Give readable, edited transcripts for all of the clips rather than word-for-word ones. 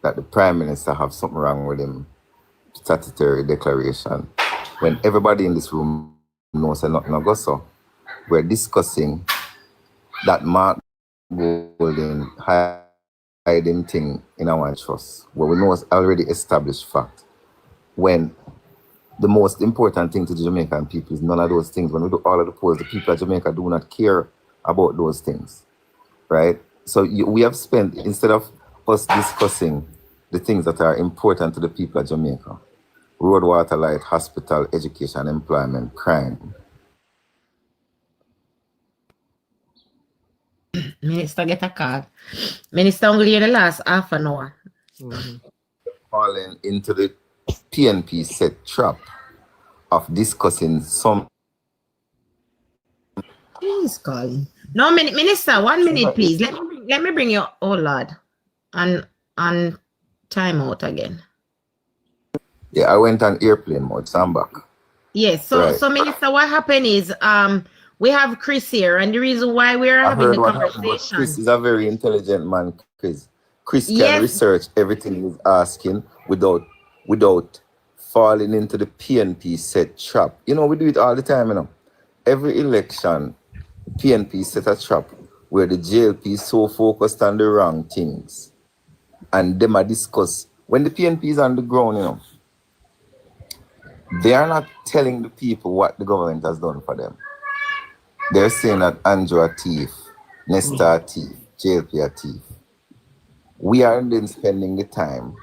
that the Prime Minister have something wrong with him statutory declaration. When everybody in this room knows that nothing go so, we're discussing that Mark Golden hiding thing in our trust, where we know it's already established fact. When the most important thing to the Jamaican people is none of those things. When we do all of the polls, the people of Jamaica do not care about those things, right? So we have spent, instead of us discussing the things that are important to the people of Jamaica, road, water, light, hospital, education, employment, crime. Minister get a call. Minister only here the last half an hour. Falling into the PNP set trap of discussing some. Please call. No, Minister, 1 minute, please. Let me bring you, oh Lord, on time out again. Yeah, I went on airplane mode, so I'm back. Yes, so Right. so Minister, what happened is we have Chris here, and the reason why we're having the conversation. Chris is a very intelligent man, Chris. Chris can Yes. research everything he's asking without falling into the PNP set trap. You know, we do it all the time, you know. Every election, PNP set a trap where the JLP is so focused on the wrong things. And them are discuss when the PNP is on the ground, you know, they are not telling the people what the government has done for them. They're saying that Andrew a thief, Nesta a thief, JLP a thief. We are then spending the time.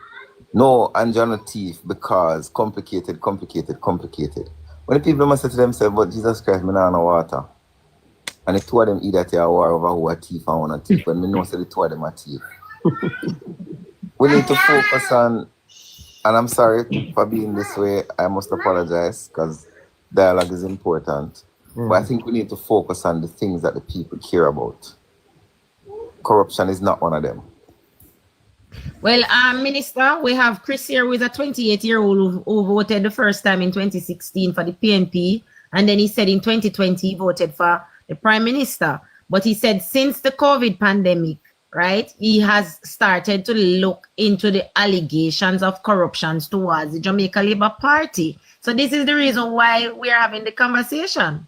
No, Andrew not a thief because complicated. When the people must say to themselves, but Jesus Christ, me not no water. And the two of them either take a war over who a thief and one a thief, when me know say the two of them a thief. We need to focus on, and I'm sorry for being this way, I must apologize because dialogue is important. But I think we need to focus on the things that the people care about. Corruption is not one of them. Well, Minister, we have Chris here, who is a 28-year-old who voted the first time in 2016 for the PNP. And then he said in 2020 he voted for the Prime Minister. But he said since the COVID pandemic, right, he has started to look into the allegations of corruptions towards the Jamaica Labour Party. So this is the reason why we are having the conversation.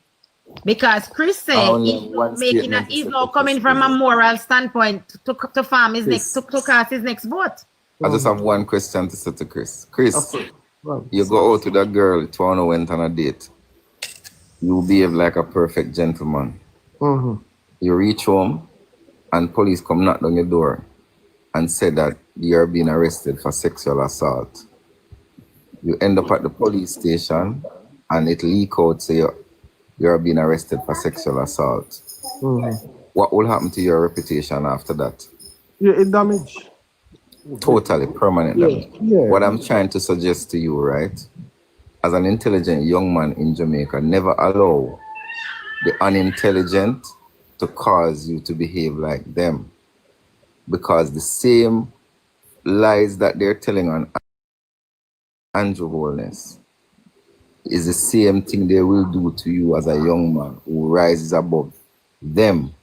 Because Chris said he's now coming from a moral standpoint to farm his next to cast his next vote. I just have one question to say to Chris. Chris, you go out with a girl, Toronto went on a date. You behave like a perfect gentleman. You reach home and police come knock on your door and say that you're being arrested for sexual assault. You end up at the police station and it leak out, say you're being arrested for sexual assault. What will happen to your reputation after that? Yeah, it damage. Totally permanent damage. Yeah. What I'm trying to suggest to you, right? As an intelligent young man in Jamaica, never allow the unintelligent to cause you to behave like them. Because the same lies that they're telling on Andrew Holness is the same thing they will do to you as a young man who rises above them.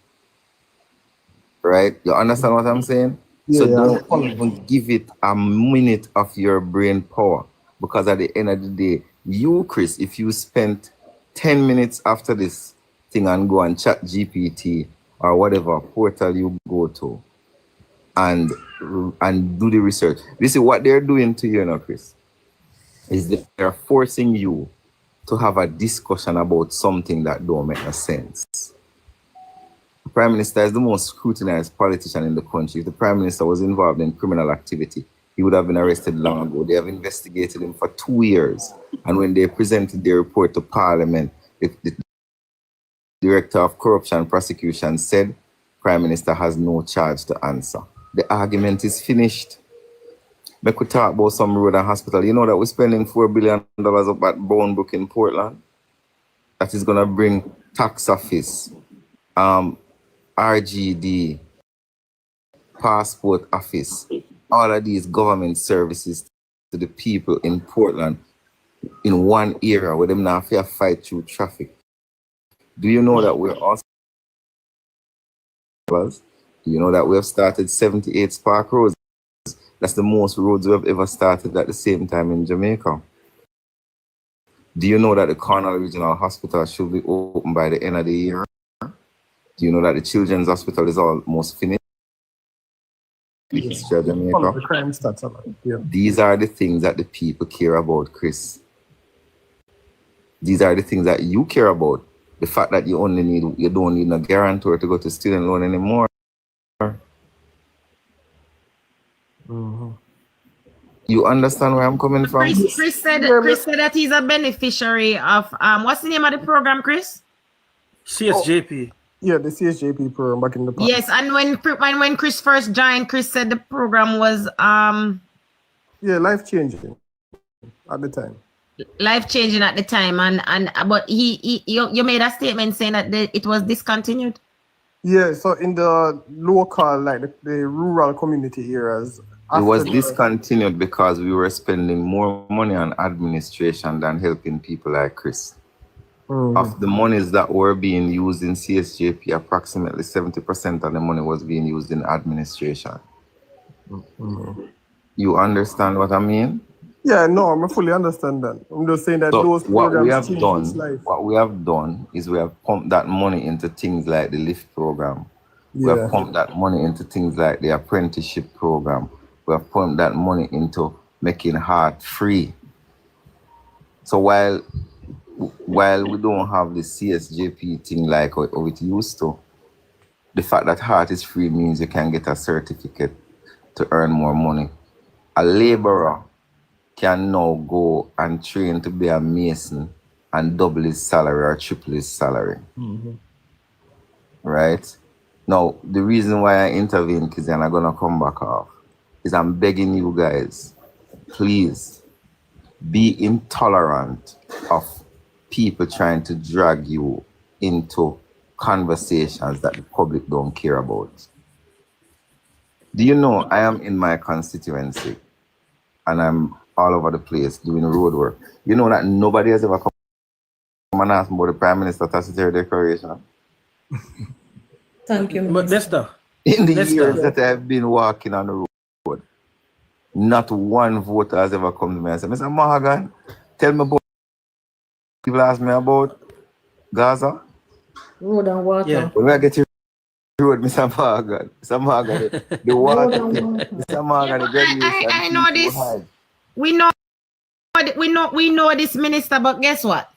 Right? You understand what I'm saying? Yeah, so don't even give it a minute of your brain power. Because at the end of the day, you, Chris, if you spent 10 minutes after this thing and go and chat GPT or whatever portal you go to and do the research. This is what they're doing to you now, Chris. Is that they're forcing you to have a discussion about something that don't make no sense. The Prime Minister is the most scrutinized politician in the country. If the Prime Minister was involved in criminal activity, he would have been arrested long ago. They have investigated him for 2 years. And when they presented their report to Parliament, the Director of Corruption Prosecution said, Prime Minister has no charge to answer. The argument is finished. We could talk about some road and hospital. You know that we're spending $4 billion up at Bournebrook in Portland? That is going to bring tax office, RGD, passport office, all of these government services to the people in Portland in one area where them not fair fight through traffic. Do you know that we're also... Do you know that we have started 78 Spark Roads That's the most roads we have ever started at the same time in Jamaica. Do you know that the Cornwall Regional Hospital should be open by the end of the year? Do you know that the Children's Hospital is almost finished? Jamaica. The crime stats. Yeah. These are the things that the people care about, Chris. These are the things that you care about. The fact that you don't need a guarantor to go to student loan anymore. You understand where I'm coming from? Chris said that he's a beneficiary of what's the name of the program, Chris? CSJP. Yeah, the CSJP program back in the past. Yes, and when Chris first joined, Chris said the program was life changing at the time. Life changing at the time, and but you made a statement saying that it was discontinued. Yeah, so in the local, like the rural community areas, it was discontinued because we were spending more money on administration than helping people like Chris. Of the monies that were being used in CSJP, approximately 70% of the money was being used in administration. You understand what I mean? Yeah, no, I fully understand that. I'm just saying that so those programs changed life. What we have done is we have pumped that money into things like the LIFT program. We have pumped that money into things like the apprenticeship program. We have pumped that money into making heart free. So while we don't have the CSJP thing like how it used to, the fact that heart is free means you can get a certificate to earn more money. A laborer can now go and train to be a mason and double his salary or triple his salary. Right? Now, the reason why I intervene, Kizzy, and I'm going to come back off, is I'm begging you guys, please be intolerant of people trying to drag you into conversations that the public don't care about. Do you know I am in my constituency and I'm all over the place doing road work? You know that nobody has ever come and asked me about the Prime Minister Statutory Declaration? Thank you. But Nesta. In the years that I've been walking on the road, not one voter has ever come to me and said, Mr. Morgan, tell me about people ask me about Gaza. Road and water. Yeah. When I get to road, Mr. Morgan, the water, Mr. Morgan, the graduation. I know this. We know this, Minister, but guess what?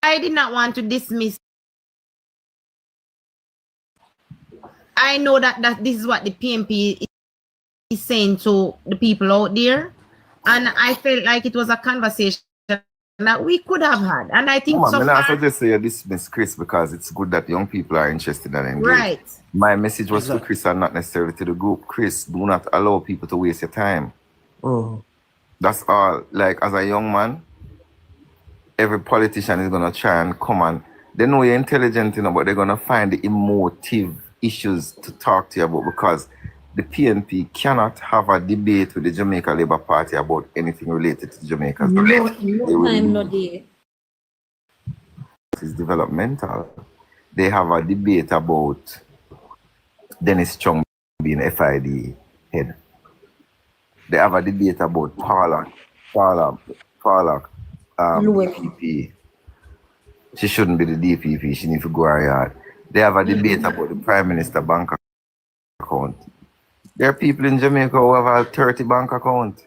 I did not want to dismiss. I know that this is what the PNP is saying to the people out there, and I felt like it was a conversation that we could have had, and I think so. I suggest you dismiss Chris because it's good that young people are interested and engaged. Right. My message was to Chris and not necessarily to the group. Chris, do not allow people to waste your time. That's all. Like, as a young man, every politician is gonna try and come and they know you're intelligent, but they're gonna find the emotive issues to talk to you about, because the PNP cannot have a debate with the Jamaica Labour Party about anything related to Jamaica. No time, no day. It's developmental. They have a debate about Dennis Chung being FID head. They have a debate about Paula, DPP. She shouldn't be the DPP. She needs to go her yard. They have a debate about the Prime Minister bank account. There are people in Jamaica who have a 30 bank account.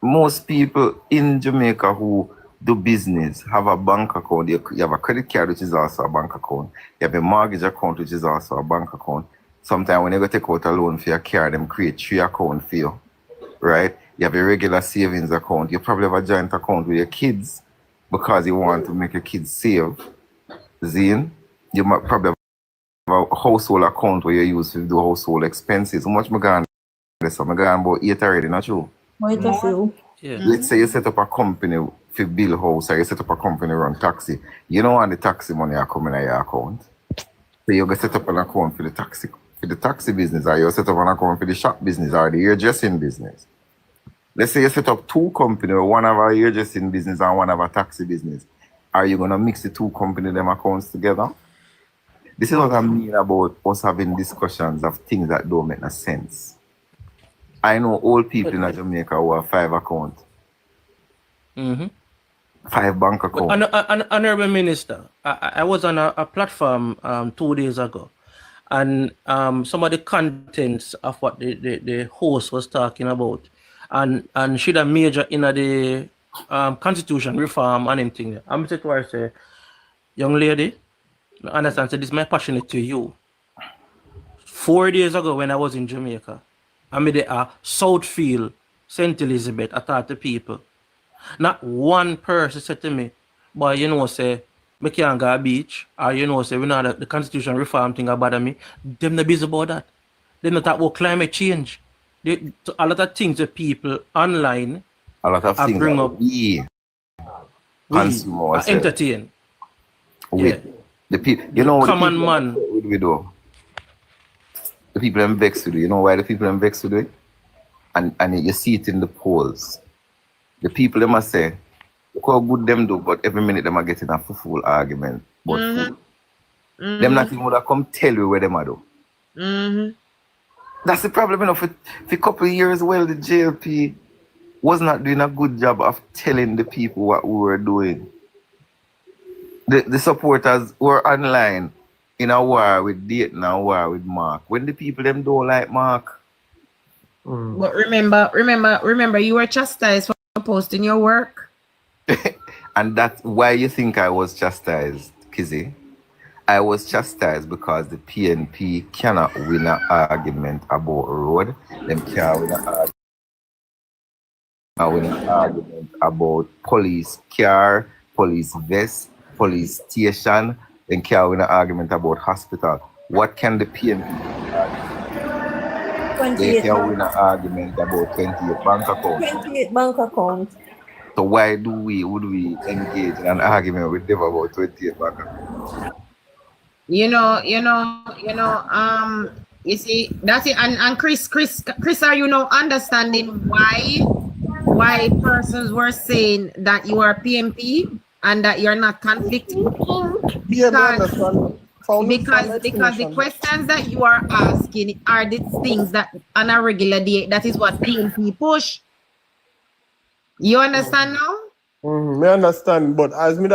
Most people in Jamaica who do business have a bank account. You have a credit card, which is also a bank account. You have a mortgage account, which is also a bank account. Sometimes when you go take out a loan for your car, them create 3 accounts for you, right? You have a regular savings account. You probably have a joint account with your kids because you want to make your kids save. Zine, you might probably have a household account where you use to do household expenses. How much am I going to do? I'm going about 8 already, not true? Quite a few. Yeah. Let's say you set up a company for bill house, or you set up a company run taxi. You don't want the taxi money coming in your account. So you're going to set up an account for the taxi business, or you set up an account for the shop business or the hairdressing business. Let's say you set up 2 companies, one of a hairdressing business and one of a taxi business. Are you going to mix the 2 company them accounts together? This is what I mean about us having discussions of things that don't make no sense. I know old people in Jamaica who have 5 accounts, Mm-hmm. 5 bank accounts. Honorable Minister, I was on a platform 2 days ago, and some of the contents of what the host was talking about, and should a major in the constitution reform and anything. I'm saying to her, say, young lady, understand, so this is my passionate to you. 4 days ago when I was in Jamaica, I made a Southfield, St. Elizabeth, I talked to people. Not one person said to me, boy, you know, say, me can't go beach, or you know, say, we know the constitution reform thing about me. Them not busy about that. They not talk about climate change. A lot of things that people online A lot of I things bring that up, we consume we ourselves entertain. with. Yeah. The people, The the common people man. with we do. The people them vex with you. You know why the people them vex with you? And you see it in the polls. The people them must say, look how good them do, but every minute them are getting a full argument. But food. Them not even would come tell you where them are do. That's the problem, you know, for a couple of years, well, the JLP was not doing a good job of telling the people what we were doing. The supporters were online in a war with Dayton and a war with Mark. When the people them don't like Mark. But remember, you were chastised for posting your work. And that's why you think I was chastised, Kizzy. I was chastised because the PNP cannot win an argument about road. Them can't win an argument about police car, police vest, police station. Then can't win an argument about hospital. What can the PNP They 28 can win an bank, argument about 28 bank account. 28 bank account. So why would we engage in an argument with them about 28 bank account? You see, that's it. And Chris, are you now understanding why persons were saying that you are PMP and that you're not conflicting? Yeah, I understand. Because the questions that you are asking are the things that on a regular day, that is what PMP push. You understand now? I understand, but as me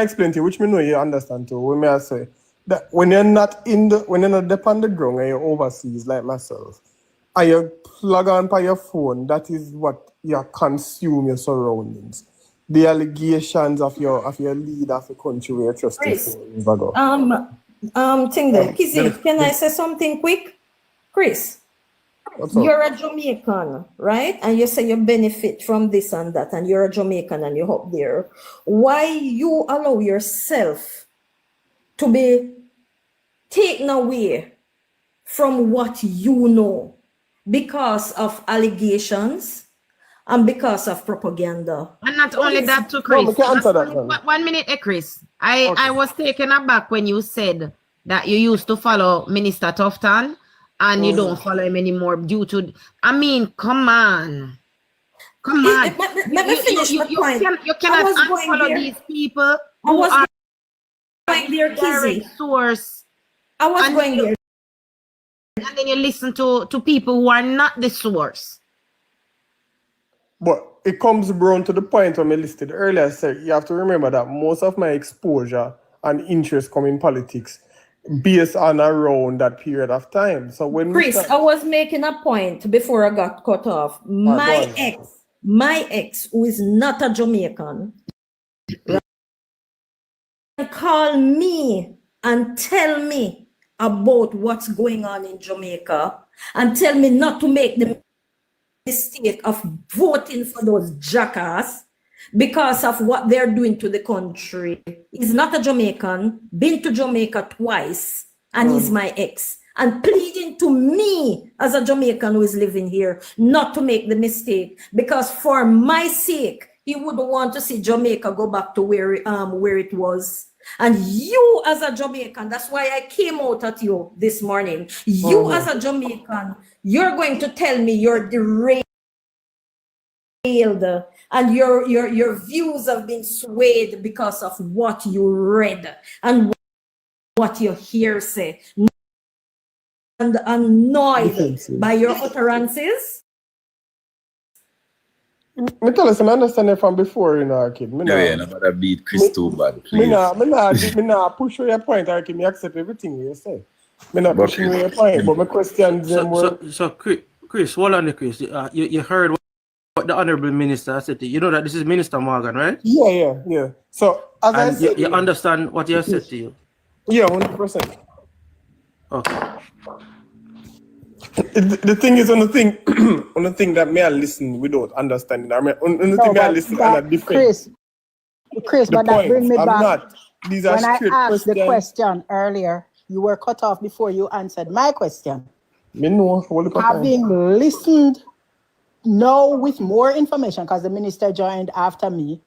explain to you, which me know you understand too, when me I say that when you're not up on the ground and you're overseas like myself, and you plug on by your phone, that is what you consume your surroundings. The allegations of your leader of the country where you trust your Chris, phone, thing there. Kizzy, can I say something quick? Chris, what's up? you're a Jamaican, right? And you say you benefit from this and that, and you're a Jamaican and you're up there. Why you allow yourself to be taken away from what you know because of allegations and because of propaganda? And not only that, too, Chris. No, we can answer that one. 1 minute, Chris. I was taken aback when you said that you used to follow Minister Tufton and you don't follow him anymore due to. I mean, come on. Let me finish my point. You cannot unfollow these people who are going there, Kizzy. source. I was going there. And then you listen to people who are not the source. But it comes down to the point when I listed earlier. I said you have to remember that most of my exposure and interest come in politics based on around that period of time. So when Chris, I was making a point before I got cut off. My ex, who is not a Jamaican, call me and tell me about what's going on in Jamaica and tell me not to make the mistake of voting for those jackass because of what they're doing to the country. He's not a Jamaican, been to Jamaica twice, and he's my ex. And pleading to me as a Jamaican who is living here not to make the mistake, because for my sake, he wouldn't want to see Jamaica go back to where it was. And you as a Jamaican, that's why I came out at you this morning. You as a Jamaican, you're going to tell me you're derailed and your views have been swayed because of what you read and what you hear say. And annoyed Defensive. by your utterances. Me tell us, I understand it from before, you know, kid. Yeah, no matter beat Chris too bad, please. Me nah push your point, kid. Me accept everything you say. Me not But pushing your point, but my questions them were... So Chris, hold on, Chris. You heard what the Honorable Minister said to you. You know that this is Minister Morgan, right? Yeah. So, as I And said... you understand what he has said to you? Yeah, 100%. Okay. The thing is, on the thing that me I listen without understanding. I mean, on the thing I listen and I defend. Chris, but that bring me I'm back. not. These are When I straight asked the questions. question earlier, you were cut off before you answered my question. Me know. Having listened now with more information, because the minister joined after me,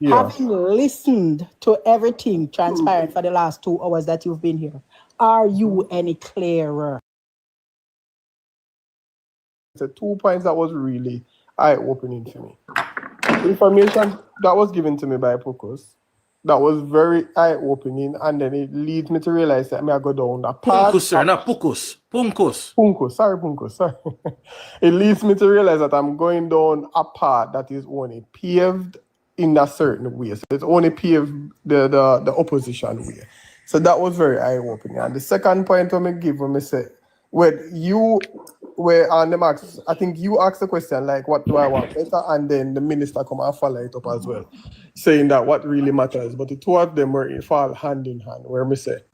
having listened to everything transpiring for the last 2 hours that you've been here, are you any clearer? The 2 points that was really eye-opening to me. Information that was given to me by Pocus, that was very eye-opening, and then it leads me to realize that I go down a path. Punkus, sir, not Pukus. Punkus. Punkus, sorry. It leads me to realize that I'm going down a path that is only paved in a certain way. So it's only paved the opposition way. So that was very eye-opening. And the second point I'm going to give when I say, on the marks, I think you asked the question, like, what do I want better? And then the minister come and follow it up as well, saying that what really matters. But the two of them were fall hand in hand, where me say,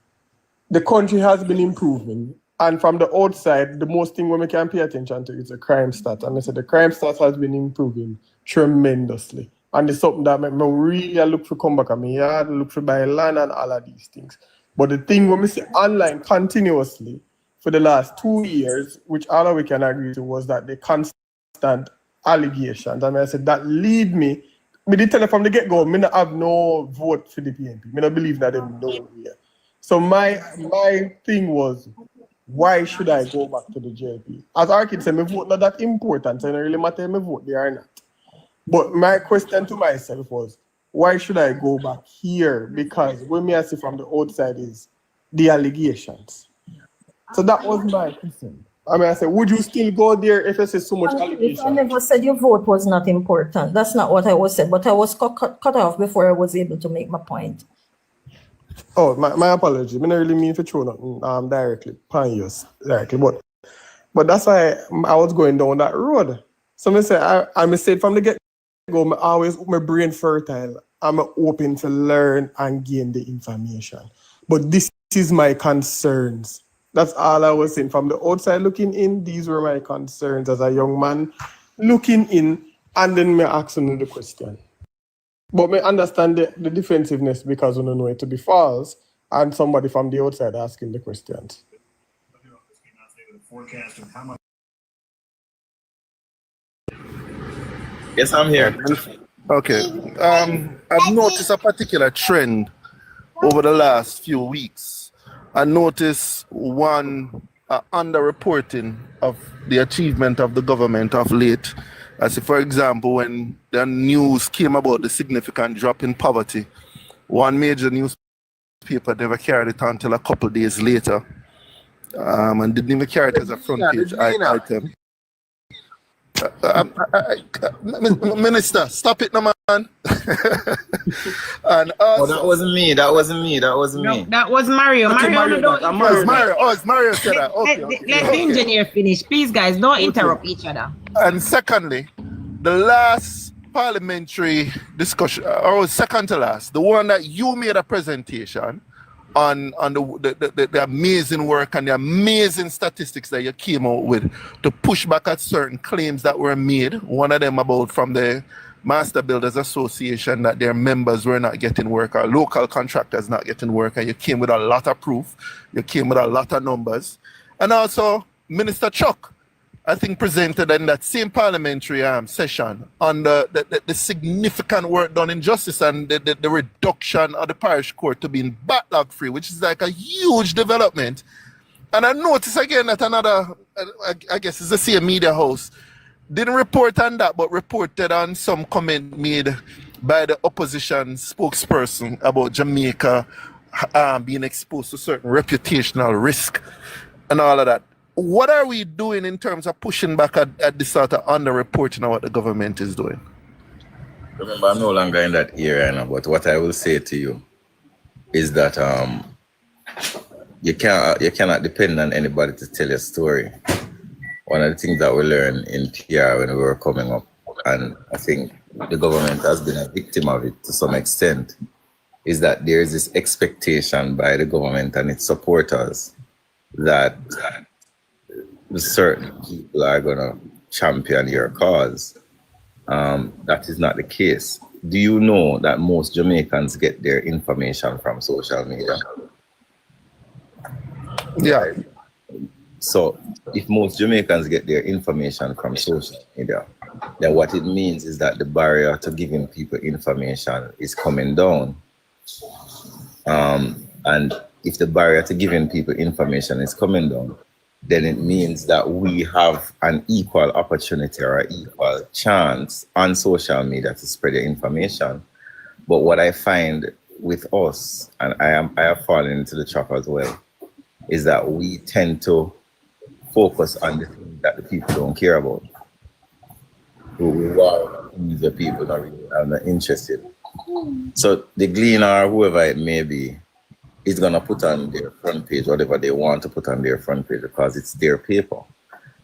the country has been improving. And from the outside, the most thing we can pay attention to is the crime stat. And I said the crime stat has been improving tremendously. And it's something that make me really look for come back at me yard, look for buy land and all of these things. But the thing when we see online continuously for the last 2 years, which all of we can agree to, was that the constant allegations. And I said that lead me did tell you from the get-go, I don't have no vote for the PNP. I don't believe that them know here. So my thing was, why should I go back to the JLP? As our kids say, my vote not that important, so it don't really matter if my vote they are not. But my question to myself was, why should I go back here? Because what me I see from the outside is the allegations. So that was my question. I mean, I said, would you still go there if I say so much allegations? I never said your vote was not important. That's not what I was said, but I was cut off before I was able to make my point. Oh, my apology. I don't really mean to throw nothing directly upon you directly, but that's why I was going down that road. So I said from the get-go, I always my brain fertile. I'm open to learn and gain the information. But this is my concerns. That's all I was saying. From the outside looking in, these were my concerns as a young man looking in, and then me asking the question. But me understand the defensiveness because we don't know it to be false, and somebody from the outside asking the questions. Yes, I'm here. Okay. I've noticed a particular trend over the last few weeks. I noticed one underreporting of the achievement of the government of late. As if, for example, when the news came about the significant drop in poverty, one major newspaper never carried it until a couple of days later, and didn't even carry it as a front page item. Minister, stop it, no man. And also, that wasn't me. That wasn't me. No, that was Mario. It's Mario said that. Okay, let the engineer finish. Please, guys, don't interrupt each other. And secondly, the last parliamentary discussion, or second to last, the one that you made a presentation on the amazing work and the amazing statistics that you came out with to push back at certain claims that were made. One of them about from the Master Builders Association that their members were not getting work, or local contractors not getting work, and you came with a lot of proof, you came with a lot of numbers. And also Minister Chuck, I think, presented in that same parliamentary session on the significant work done in justice and the reduction of the parish court to being backlog free, which is like a huge development. And I noticed again that another, I guess it's the same media house, didn't report on that, but reported on some comment made by the opposition spokesperson about Jamaica being exposed to certain reputational risk and all of that. What are we doing in terms of pushing back at this sort of underreporting of what the government is doing? Remember, I'm no longer in that era, but what I will say to you is that you cannot depend on anybody to tell your story. One of the things that we learned in PR when we were coming up, and I think the government has been a victim of it to some extent, is that there is this expectation by the government and its supporters that certain people are going to champion your cause. That is not the case. Do you know that most Jamaicans get their information from social media? Yeah. So if most Jamaicans get their information from social media, then what it means is that the barrier to giving people information is coming down. And if the barrier to giving people information is coming down, then it means that we have an equal opportunity or an equal chance on social media to spread the information. But what I find with us, and I have fallen into the trap as well, is that we tend to focus on the things that the people don't care about. Who are the people not really are not interested. So the Gleaner or whoever it may be is gonna put on their front page whatever they want to put on their front page because it's their paper.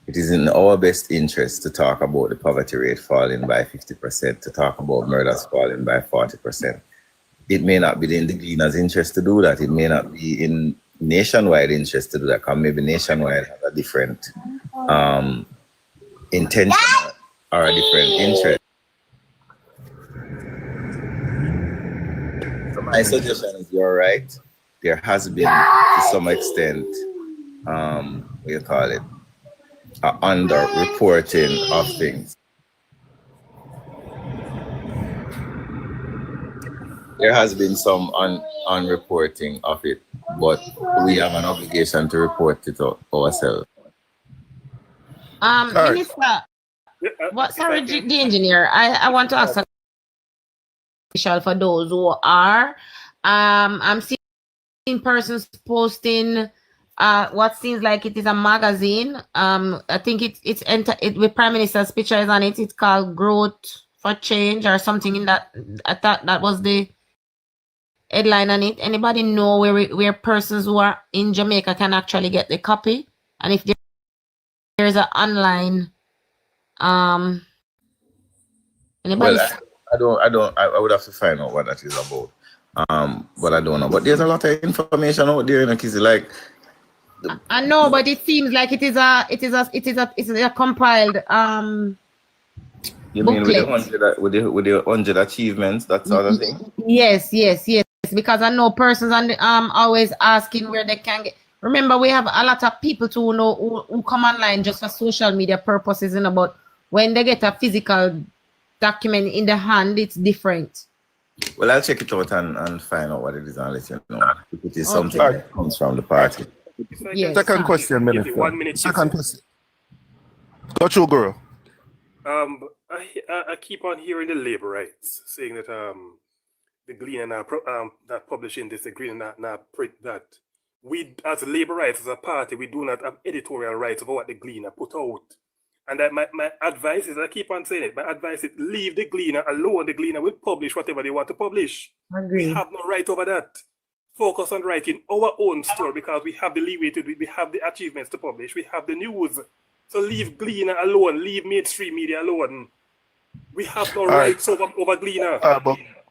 It is in our best interest to talk about the poverty rate falling by 50%, to talk about murders falling by 40%. It may not be in the Gleaner's interest to do that. It may not be in nationwide interest to do that, because maybe nationwide have a different intention or a different interest. So my suggestion is you're right. There has been, to some extent, what do you call it, under-reporting of things. There has been some unreporting of it, but we have an obligation to report it ourselves. Minister, sorry, the engineer, I want to ask a question for those who are. I'm seeing persons posting what seems like it is a magazine. I think it's with Prime Minister's picture is on it. It's called Growth for Change or something in that. I thought that was the headline on it. Anybody know where persons who are in Jamaica can actually get the copy? And if there's an online anybody? Well, I would have to find out what that is about. But I don't know. But there's a lot of information out there, like I know, but it seems like it is a compiled you mean booklet. with the 100 achievements, that sort of thing? Yes. Because I know persons and always asking where they can get. Remember, we have a lot of people who come online just for social media purposes, but when they get a physical document in the hand, it's different. Well, I'll check it out and find out what it is and let you know if it is something that comes from the party. Yes. Second question, Minister. 1 minute. Second question. Got you, girl. I keep on hearing the labor rights saying that the Gleaner that publishing this, the Gleaner not print that. We as labor rights as a party, we do not have editorial rights over what the Gleaner put out. And that my advice is, I keep on saying it, my advice is leave the Gleaner alone. The Gleaner will publish whatever they want to publish. Agree. We have no right over that. Focus on writing our own story because we have the leeway to do it. We have the achievements to publish. We have the news. So leave Gleaner alone. Leave mainstream media alone. We have no rights over Gleaner.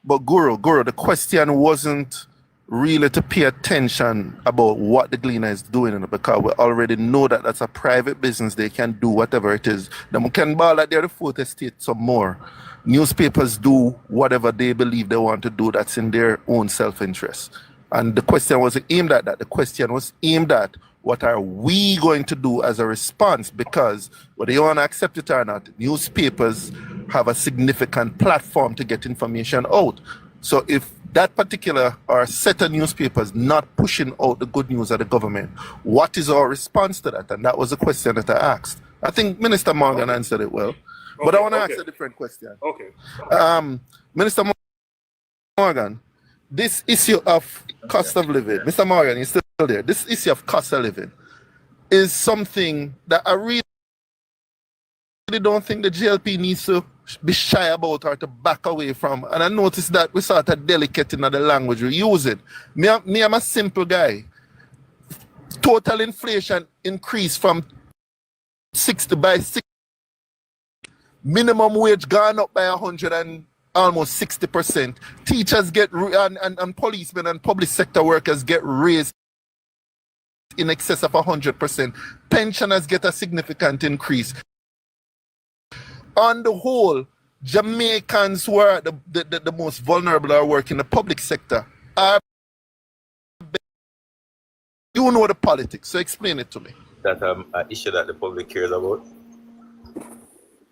But Guru, the question wasn't really to pay attention about what the Gleaner is doing, because we already know that that's a private business. They can do whatever it is. Them can ball like they're the fourth estate some more. Newspapers do whatever they believe they want to do. That's in their own self-interest. And the question wasn't aimed at that. The question was aimed at what are we going to do as a response? Because whether you want to accept it or not, newspapers have a significant platform to get information out. So if that particular or set of newspapers not pushing out the good news of the government, what is our response to that? And that was the question that I asked. I think Minister Morgan answered it well, but I want to ask a different question. Okay. Minister Morgan, this issue of cost of living, Mr. Morgan, you're still there. This issue of cost of living is something that I really don't think the GLP needs to be shy about or to back away from. And I noticed that we sort of delicate in the language we use it. Me, I'm a simple guy. Total inflation increased from 60 by 6. Minimum wage gone up by 100 and almost 60%. Teachers get and policemen and public sector workers get raised in excess of 100%. Pensioners get a significant increase. On the whole, Jamaicans who are the most vulnerable or work in the public sector are. You know the politics, so explain it to me. That an issue that the public cares about?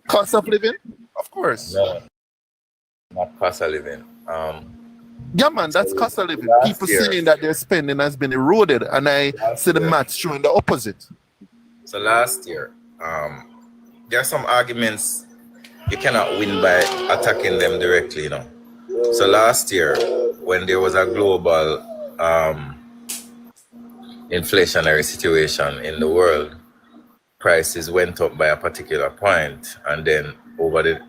Cost of living? Of course. No, not cost of living. Yeah, man, that's cost of living. People saying that their spending has been eroded, and I see the maths showing the opposite. So last year, there are some arguments you cannot win by attacking them directly, you know. So last year, when there was a global inflationary situation in the world, prices went up by a particular point, and then over the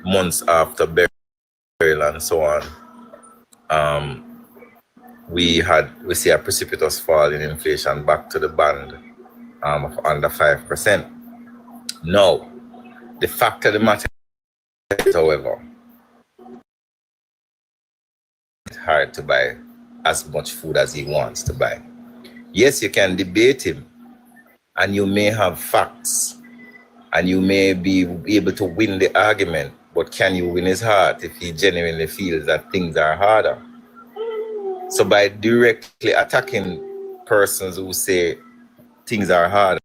months after burial and so on, we see a precipitous fall in inflation back to the band of under 5%. Now, the fact of the matter is, however, it's hard to buy as much food as he wants to buy. Yes, you can debate him, and you may have facts, and you may be able to win the argument, but can you win his heart if he genuinely feels that things are harder? So by directly attacking persons who say things are hard,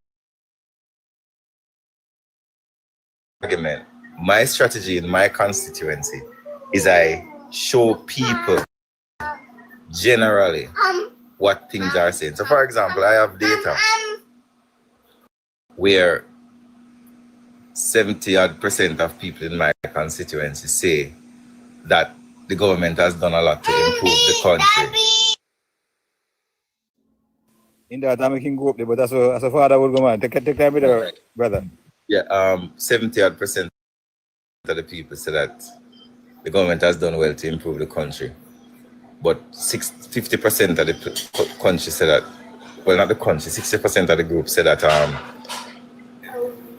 argument, my strategy in my constituency is I show people generally what things are saying. So for example, I have data where 70% of people in my constituency say that the government has done a lot to improve the country. In that time, I can go up there, but as a father would go, man, take time with her, brother. Yeah, 70% of the people say that the government has done well to improve the country. But 50% of the country say that, well, not the country, 60% of the group say that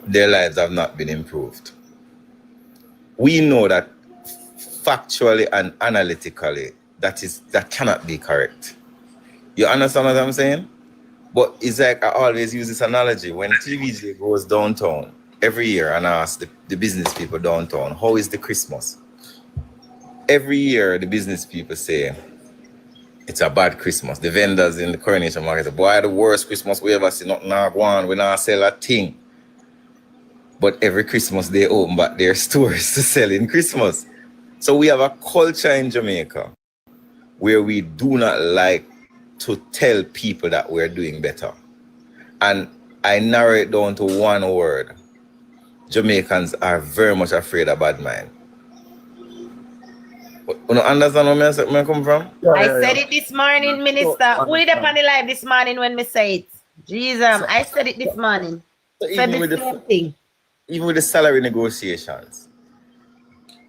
their lives have not been improved. We know that factually and analytically, that cannot be correct. You understand what I'm saying? But it's like I always use this analogy. When TVJ goes downtown every year and asks the business people downtown, how is the Christmas? Every year, the business people say, it's a bad Christmas. The vendors in the Coronation Market say, boy, the worst Christmas we ever see. Nothing not go on. We not sell a thing. But every Christmas, they open back their stores to sell in Christmas. So we have a culture in Jamaica where we do not like to tell people that we're doing better. And I narrow it down to one word. Jamaicans are very much afraid of bad mind. You understand where I come from? I said it this morning, Minister. Who did up on the live this morning when we say it? Jesus, I said it this morning. Said the same thing. Even with the salary negotiations,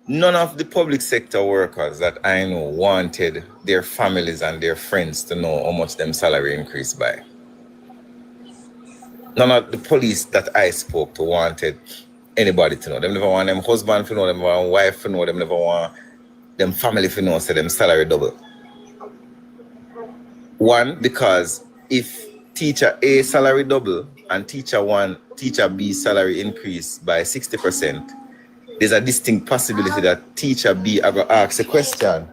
none of the public sector workers that I know wanted their families and their friends to know how much them salary increased by. None of the police that I spoke to wanted anybody to know. Them never want them husband to know, them never want wife to know, them never want them family to know, so them salary double. One, because if teacher A salary double and teacher B salary increase by 60%, there's a distinct possibility that teacher B are going to ask a question,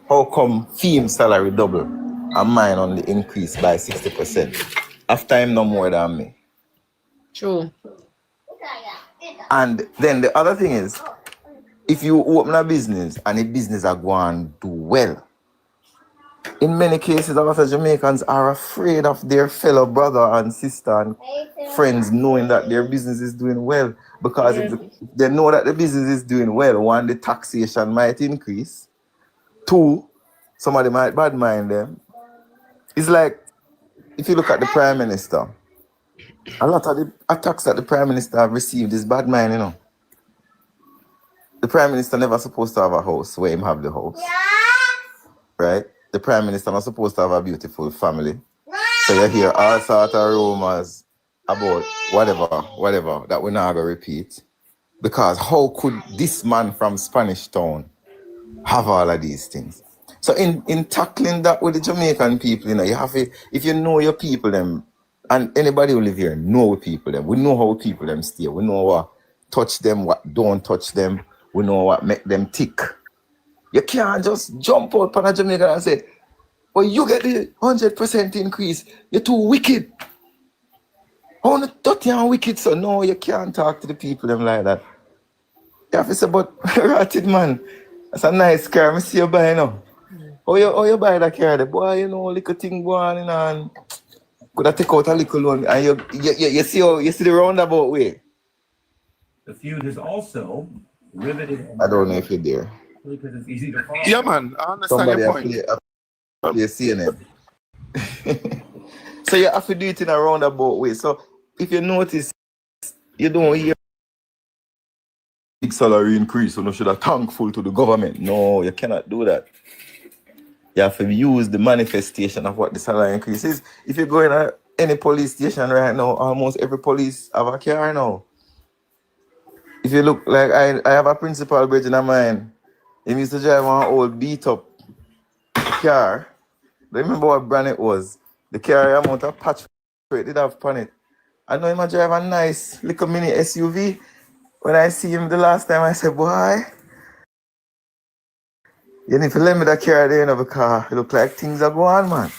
how come FEME salary double and mine only increase by 60%? After him no more than me. True. And then the other thing is, if you open a business and the business are going to do well, in many cases, a lot of Jamaicans are afraid of their fellow brother and sister and friends knowing that their business is doing well. Because if they know that the business is doing well, one, the taxation might increase. Two, somebody might bad mind them. It's like, if you look at the Prime Minister, a lot of the attacks that the Prime Minister have received is bad mind, you know. The Prime Minister never supposed to have a house where him have the house. Right? The Prime Minister not supposed to have a beautiful family. So you hear all sorts of rumors about whatever that we're not going to repeat. Because how could this man from Spanish Town have all of these things? So in tackling that with the Jamaican people, you know, you have to, if you know your people, them, and anybody who live here, know people, them. We know how people them stay. We know what touch them, what don't touch them. We know what make them tick. You can't just jump out on a Jamaican and say, well, you get the 100% increase. You're too wicked. How dirty and wicked, so no, you can't talk to the people them like that. You have to say, but ratted man, that's a nice car. I see you buy now. How you buy that car? The boy, you know, little thing going on and could I take out a little loan and you see the roundabout way. The feud is also riveted. I don't know if you're there. Because it's easy to follow. Yeah, man, I understand Somebody your point. play CNN. So you have to do it in a roundabout way. So if you notice, you don't hear big salary increase, so you should have thankful to the government. No, you cannot do that. You have to use the manifestation of what the salary increase is. If you go in any police station right now, almost every police have a car now. If you look, like I have a principal bridge in mine. He used to drive one old beat up car. Remember what brand it was? The car amount of patch for it did have upon it. I know him drive a nice little mini SUV. When I see him the last time, I said, boy, you need to lend me that car there, because it look like things are going on, man.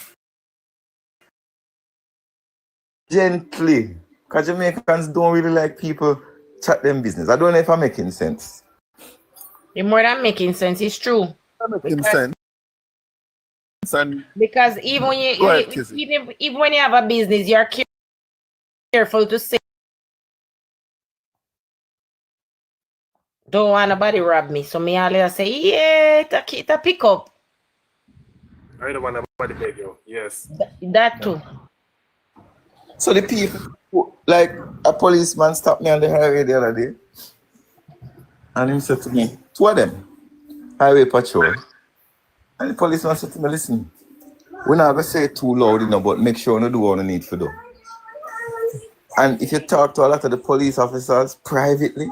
Gently. Because Jamaicans don't really like people chat them business. I don't know if I'm making sense. It's more than making sense. It's true. Making sense. And Because even when you Go ahead, Kizzy. even when you have a business, you're careful to say, don't want nobody rob me. So me always say, yeah, it's a pick up. I don't want nobody beg you. Yes. That too. So the people, like a policeman stopped me on the highway the other day, and he said to me, two of them, highway patrol. And the policeman said to me, listen, we're not going to say it too loud, you know, but make sure you do what you need to do. And if you talk to a lot of the police officers privately,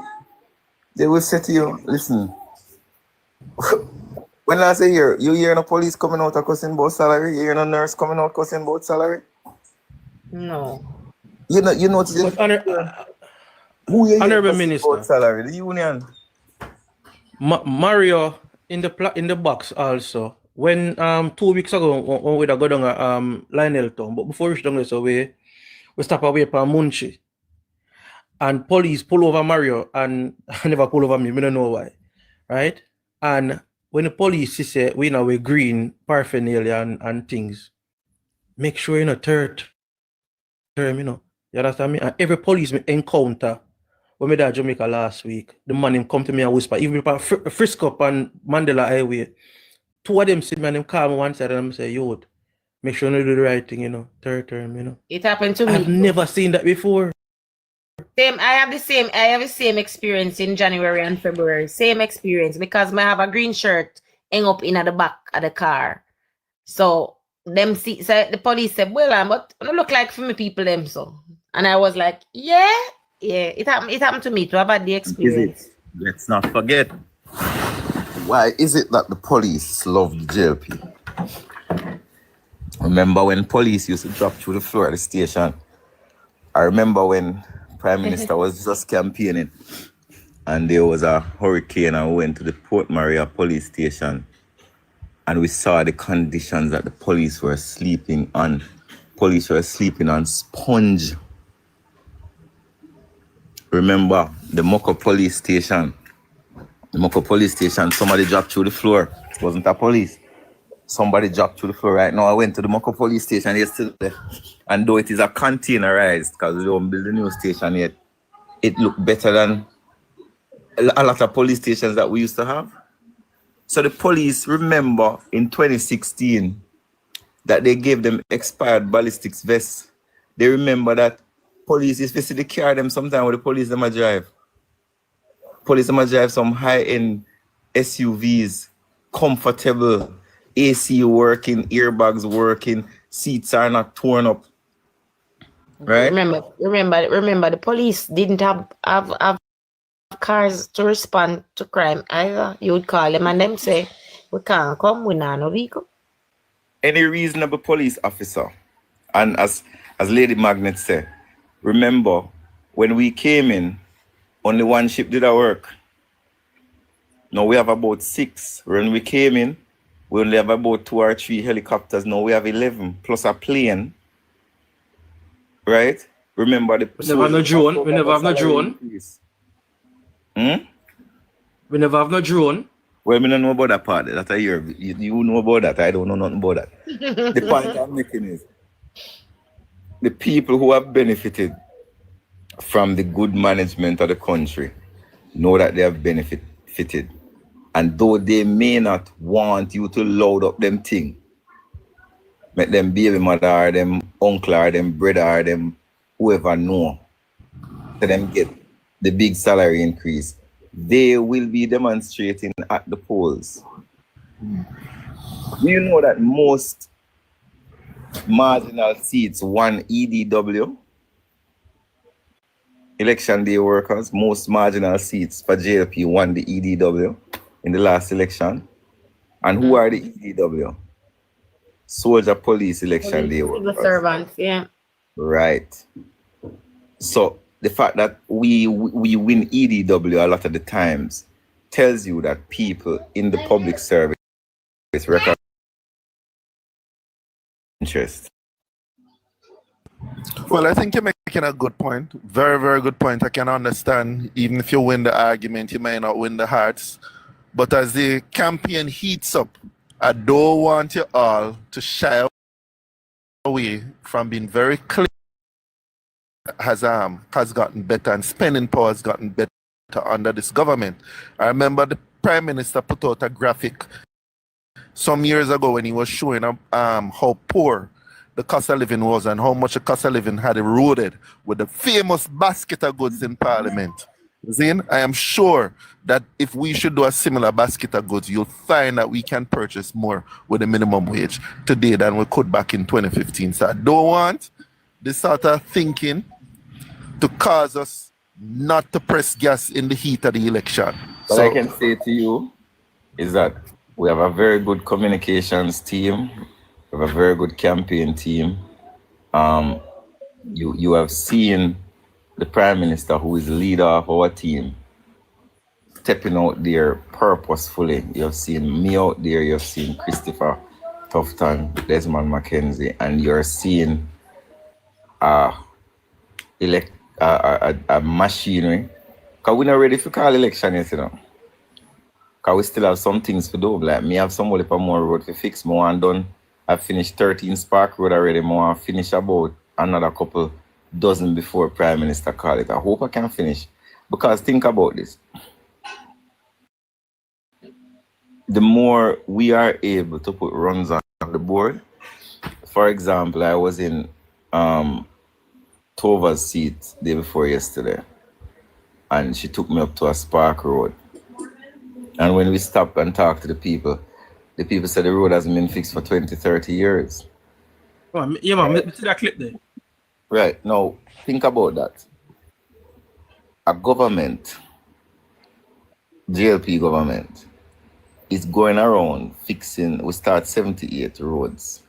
they will say to you, listen, when I say here, you hear no police coming out of cussing about salary, you hear no nurse coming out cussing about salary? No. You know, who you hear Honorable cussing Minister. about salary? The union. Mario in the box also. When 2 weeks ago when we go down Lionel Town, but before we reach down there, so we stop away from Munchi. And police pull over Mario and never pull over me. I don't know why. Right? And when the police say we know we green paraphernalia and things, make sure you know third term, you know. You understand me? And every police me encounter when me at Jamaica last week, the man him come to me and whisper, even if Frisco and Mandela Highway, two of them sit me and them call me one side and them say, yo, make sure you do the right thing, you know, third term, you know. It happened to me. I've never seen that before. I have the same experience in January and February. Same experience because I have a green shirt hang up in at the back of the car. So the police said, well, but it don't look like for me people them so. And I was like, yeah, it happened to me to have had the experience. Let's not forget. Why is it that the police love the jail people? Remember when police used to drop through the floor at the station? I remember when Prime Minister was just campaigning and there was a hurricane and we went to the Port Maria police station and we saw the conditions that the police were sleeping on. Police were sleeping on sponge. Remember the Mocha police station? The Mocha police station, somebody dropped through the floor. It wasn't a police. Somebody dropped through the floor right now. I went to the Mocha police station yesterday. And though it is a containerized, because we don't build a new station yet, it looked better than a lot of police stations that we used to have. So the police remember in 2016 that they gave them expired ballistics vests. They remember that police is basically carry them sometimes with the police them a drive. Police them a drive some high-end SUVs, comfortable, AC working, airbags working, seats are not torn up. Right? Remember the police didn't have cars to respond to crime either. You would call them and them say, we can't come, we not no vehicle. Any reasonable police officer, and as Lady Magnet said, remember when we came in, only one ship did our work. Now we have about 6. When we came in, we only have about 2 or 3 helicopters. Now we have 11 plus a plane. Right? Remember the We never have no drone. We never have no drone. We never have no drone. Well, we don't know about that part. That's a year. You know about that. I don't know nothing about that. The point I'm making is the people who have benefited from the good management of the country know that they have benefited. And though they may not want you to load up them thing, make them baby mother or them uncle or them brother or them whoever know, to them get the big salary increase, they will be demonstrating at the polls. Do you know that most marginal seats won EDW? Election day workers, most marginal seats for JLP won the EDW in the last election. And who are the EDW? Soldier police election day workers. Servants, yeah. Right. So the fact that we win EDW a lot of the times tells you that people in the public service record interest. Well, I think you're making a good point. Very, very good point. I can understand, even if you win the argument, you may not win the hearts. But as the campaign heats up, I don't want you all to shy away from being very clear. Has gotten better, and spending power has gotten better under this government. I remember the Prime Minister put out a graphic some years ago when he was showing how poor the cost of living was and how much the cost of living had eroded with the famous basket of goods in Parliament. Zane, I am sure that if we should do a similar basket of goods, you'll find that we can purchase more with the minimum wage today than we could back in 2015. So I don't want this sort of thinking to cause us not to press gas in the heat of the election. What I can say to you is that we have a very good communications team. We have a very good campaign team. You have seen the Prime Minister, who is the leader of our team, stepping out there purposefully. You have seen me out there. You have seen Christopher Tufton, Desmond McKenzie, and you're seeing a machinery. Because we're not ready for call election yet, you know. Because we still have some things to do. Like me have some more road to fix. More and done. I've finished 13 Spark Road already. More finish about another couple dozen before Prime Minister call it. I hope I can finish. Because think about this. The more we are able to put runs on the board. For example, I was in Tova's seat the day before yesterday, and she took me up to a Spark Road. And when we stopped and talked to the people said the road hasn't been fixed for 20, 30 years. Oh, yeah, man, see that clip there. Right. Now, think about that. A government, JLP government, is going around fixing, we start 78 roads,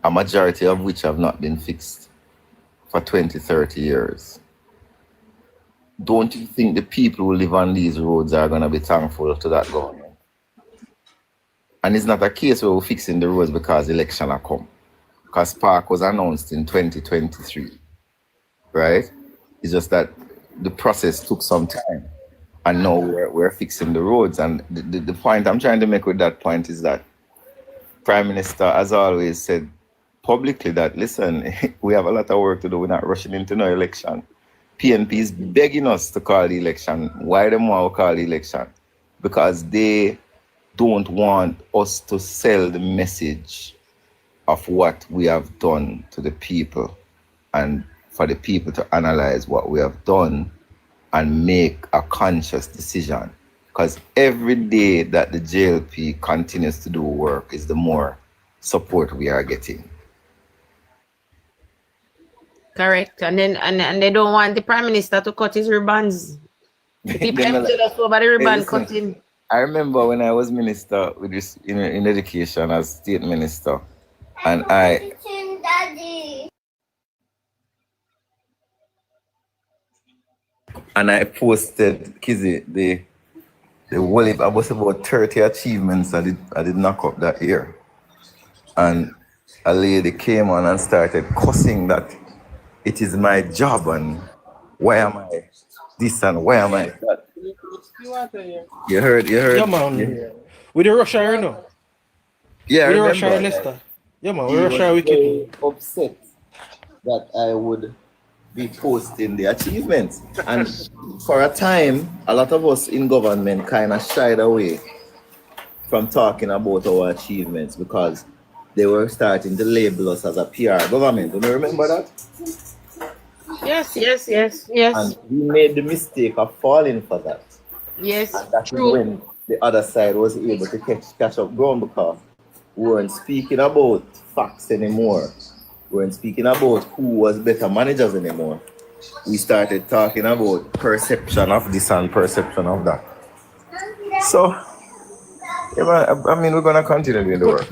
a majority of which have not been fixed for 20, 30 years. Don't you think the people who live on these roads are going to be thankful to that government? And it's not a case where we're fixing the roads because election are come. Because Park was announced in 2023, right? It's just that the process took some time. And now we're fixing the roads. And the point I'm trying to make with that point is that Prime Minister, as always, said publicly that, listen, we have a lot of work to do. We're not rushing into no election. PNP is begging us to call the election. Why them want to call the election? Because they don't want us to sell the message of what we have done to the people, and for the people to analyze what we have done and make a conscious decision. Because every day that the JLP continues to do work is the more support we are getting. Correct. And then and they don't want the Prime Minister to cut his ribbons. The people Then them like, jealous over the ribbon listen, cutting. I remember when I was minister with this in education as state minister, and I posted Kizzy the whole I was about 30 achievements I did knock up that year. And a lady came on and started cussing that it is my job and why am I this and why am I that. You heard? Yeah, man. Yeah. With the Russia, you know. Yeah, With the I Russia, remember. Nesta. Yeah, man. He With was Russia, wicked. very upset that I would be posting the achievements. And for a time, a lot of us in government kind of shied away from talking about our achievements because they were starting to label us as a PR government. Do you remember that? Yes. And we made the mistake of falling for that. Yes, And that true. is when the other side was able to catch up ground because we weren't speaking about facts anymore. We weren't speaking about who was better managers anymore. We started talking about perception of this and perception of that. So, yeah, I mean, we're going to continue doing the work.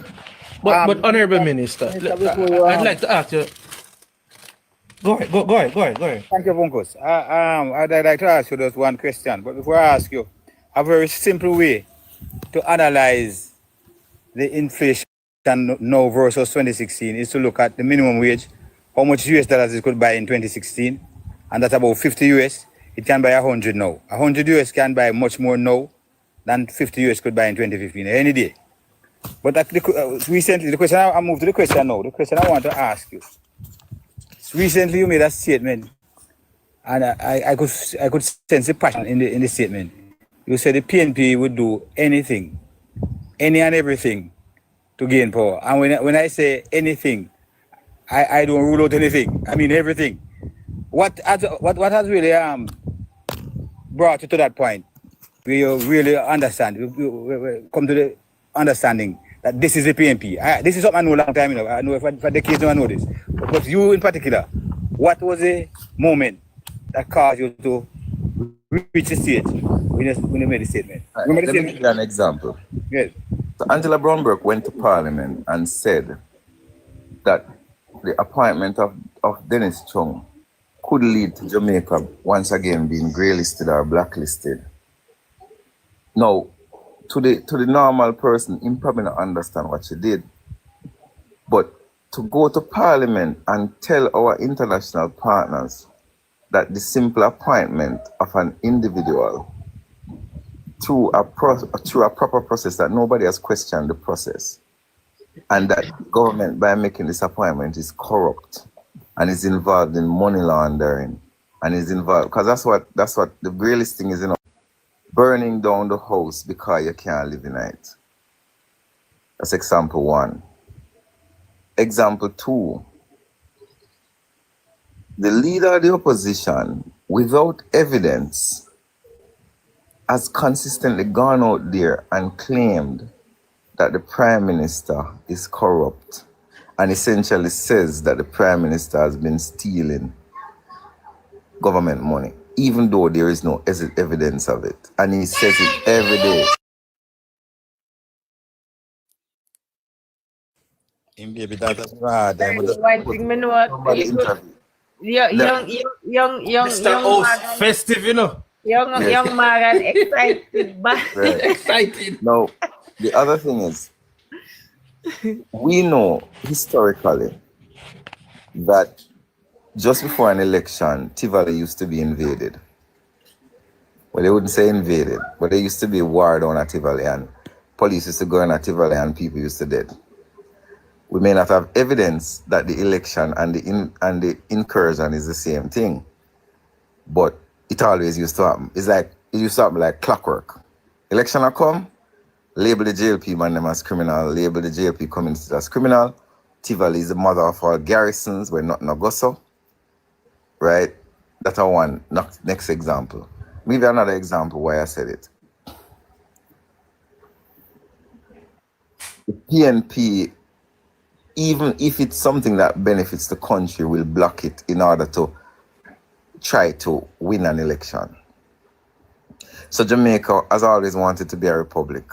But Honorable Minister, I'd like to ask you. Go ahead. Thank you, Bunkos. I'd like to ask you just one question. But before I ask you, a very simple way to analyze the inflation now versus 2016 is to look at the minimum wage, how much US dollars it could buy in 2016, and that's about 50 US. It can buy 100 now. 100 US can buy much more now than 50 US could buy in 2015, any day. But recently, I moved to the question now. The question I want to ask you. Recently, you made a statement, and I could sense the passion in the statement. You said the PNP would do anything, any and everything, to gain power. And when I say anything, I don't rule out anything. I mean everything. What has really brought you to that point where you really understand, you come to the understanding that this is the PNP? This is something I know a long time. I know for decades now I know this. But you in particular, what was the moment that caused you to reach the stage when you made the statement? Let me give you an example. Yes. So Angela Brownberg went to Parliament and said that the appointment of Dennis Chung could lead to Jamaica once again being grey-listed or blacklisted. Now, to the normal person, he probably not understand what she did. But to go to Parliament and tell our international partners that the simple appointment of an individual through a proper process that nobody has questioned the process, and that government by making this appointment is corrupt and is involved in money laundering and is involved because that's what the grey listing is, burning down the house because you can't live in it. That's example one. Example two, the leader of the opposition, without evidence, has consistently gone out there and claimed that the Prime Minister is corrupt and essentially says that the Prime Minister has been stealing government money, even though there is no evidence of it. And he says it every day. Mr. Festive, you know. Young man, excited, but Excited. Now, the other thing is, we know historically that just before an election, Tivoli used to be invaded. Well, they wouldn't say invaded, but there used to be war down at Tivoli, and police used to go in at Tivoli and people used to dead. We may not have evidence that the election and the incursion is the same thing, but it always used to happen. It used to happen like clockwork. Election will come, label the JLP man them as criminal, label the JLP community as criminal. Tivoli is the mother of all garrisons where nothing go so. Right? That's one next example. Maybe another example why I said it. The PNP, even if it's something that benefits the country, will block it in order to try to win an election. So Jamaica has always wanted to be a republic.